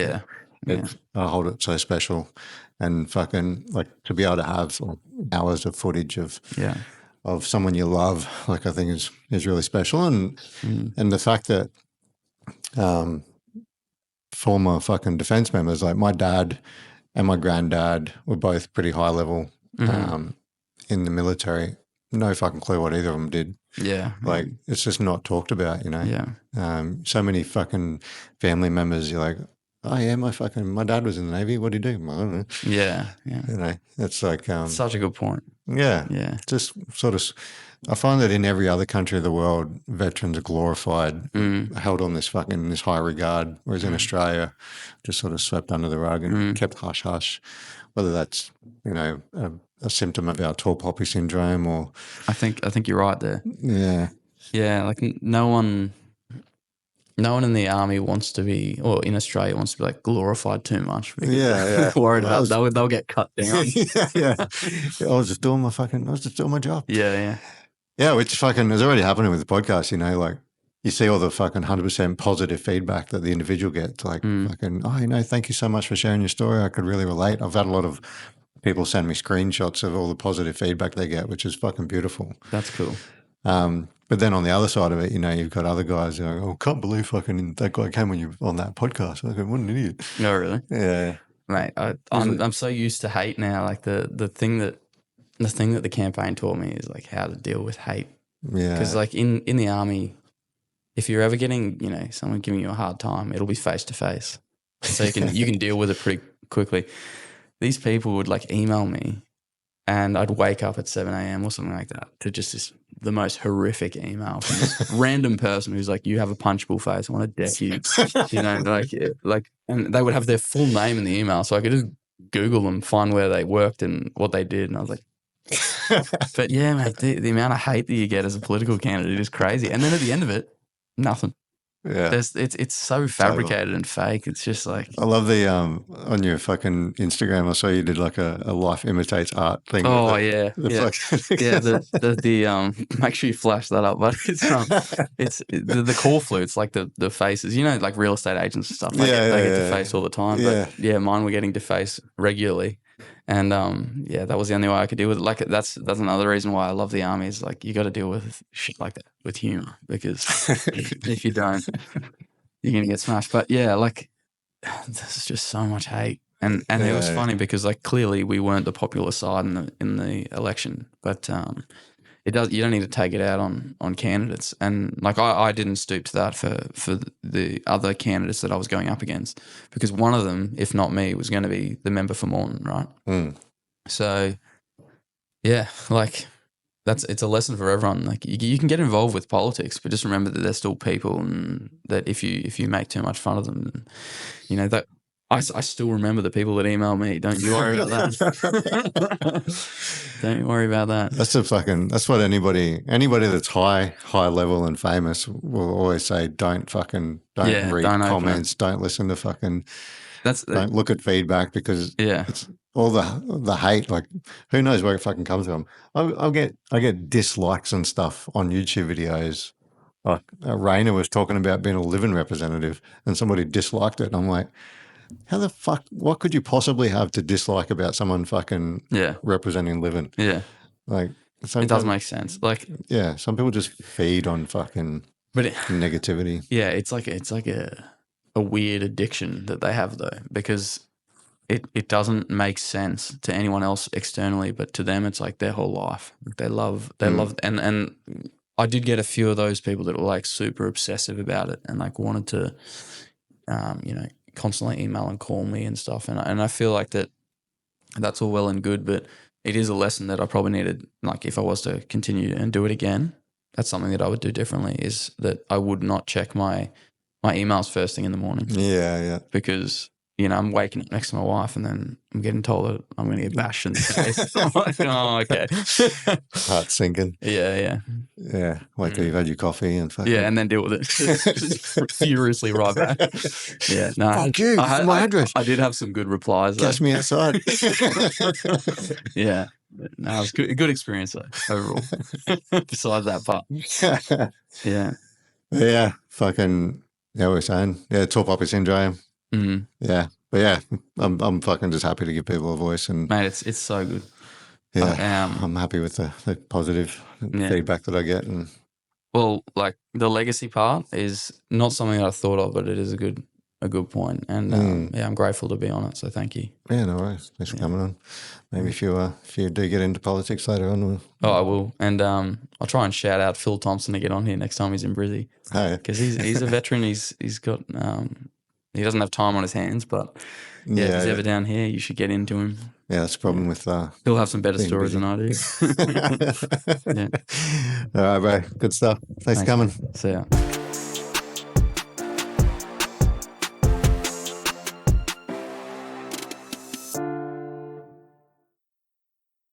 I hold it so special, and fucking like to be able to have like hours of footage of someone you love, like I think is really special, and the fact that former fucking defense members, like my dad and my granddad, were both pretty high level in the military. No fucking clue what either of them did. Yeah. Like it's just not talked about, Yeah. So many fucking family members, you're like, oh yeah, my dad was in the Navy. What did he do? I don't know. Yeah. Yeah. It's like such a good point. Yeah. Yeah. Just sort of, I find that in every other country of the world, veterans are glorified, held on this high regard, whereas in Australia, just sort of swept under the rug and kept hush hush. Whether that's a symptom of our tall poppy syndrome, or I think you're right there. Yeah. Yeah. Like no one in the army wants to be, or in Australia wants to be like glorified too much. Yeah. Worried about they'll get cut down. Yeah. I was just doing my job. Yeah. Yeah, which fucking is already happening with the podcast, like you see all the fucking 100% positive feedback that the individual gets, like fucking, thank you so much for sharing your story. I could really relate. I've had a lot of people send me screenshots of all the positive feedback they get, which is fucking beautiful. That's cool. But But then on the other side of it, you've got other guys who are, can't believe fucking that guy came on you on that podcast. Like, what an idiot. No, really? Yeah. Mate, I'm so used to hate now. Like the thing that the campaign taught me is like how to deal with hate. Yeah. Because like in the army, if you're ever getting, someone giving you a hard time, it'll be face to face. So you can deal with it pretty quickly. These people would like email me and I'd wake up at 7 a.m. or something like that to just the most horrific email from this random person who's like, you have a punchable face, I want to deck you. And they would have their full name in the email. So I could just Google them, find where they worked and what they did. And I was like, but yeah, mate, the amount of hate that you get as a political candidate is crazy. And then at the end of it, nothing. Yeah. It's so fabricated and fake. It's just like, I love the on your fucking Instagram. I saw you did like a life imitates art thing. Oh yeah, make sure you flash that up. But it's the call flutes, like the faces. Like real estate agents and stuff. They get defaced all the time. But mine were getting defaced regularly. And that was the only way I could deal with it. Like that's another reason why I love the army is like you got to deal with shit like that with humor, because if you don't, you're gonna get smashed. But yeah, like there's just so much hate, and it was funny because like clearly we weren't the popular side in the election, but you don't need to take it out on candidates, and like I didn't stoop to that for the other candidates that I was going up against, because one of them, if not me, was going to be the member for Moreton, right? So yeah, like it's a lesson for everyone. Like you can get involved with politics, but just remember that they're still people, and that if you make too much fun of them, that. I still remember the people that email me. Don't you worry about that. Don't worry about that. That's what anybody that's high level and famous will always say. Don't read comments. Don't listen to don't look at feedback, because it's all the hate. Like who knows where it fucking comes from. I get dislikes and stuff on YouTube videos. Like Raina was talking about being a living representative and somebody disliked it. And I'm like, how the fuck, what could you possibly have to dislike about someone fucking representing living? Yeah. Like, it does make sense. Like, yeah, some people just feed on fucking negativity. Yeah, it's like a weird addiction that they have though, because it doesn't make sense to anyone else externally, but to them it's like their whole life. They love and I did get a few of those people that were like super obsessive about it and like wanted to constantly email and call me and stuff, and I feel like that's all well and good, but it is a lesson that I probably needed. Like if I was to continue and do it again, that's something that I would do differently, is that I would not check my emails first thing in the morning. Yeah. Because I'm waking up next to my wife and then I'm getting told that I'm going to get bashed in the face. I'm like, oh, okay. Heart sinking. Yeah. Wait till you've had your coffee and fucking... Yeah, and then deal with it. Furiously right back. Yeah, no. Fuck you, my address. I did have some good replies. Catch me outside. Yeah. No, it was a good experience though, overall. Besides that part. Yeah. Yeah, fucking, yeah, we were saying. Yeah, tall poppy syndrome. Mm-hmm. Yeah, but yeah, I'm fucking just happy to give people a voice, and mate, it's so good. Yeah, I'm happy with the positive feedback that I get, and well, like the legacy part is not something that I thought of, but it is a good point, and I'm grateful to be on it. So thank you. Yeah, no worries. Thanks for coming on. Maybe if you do get into politics later on, I will, and I'll try and shout out Phil Thompson to get on here next time he's in Brizzy. Hey, because he's a veteran. He's got he doesn't have time on his hands, but if he's ever down here, you should get into him. Yeah, that's the problem with... he'll have some better stories than I do. All right, bro. Good stuff. Thanks for coming. See ya.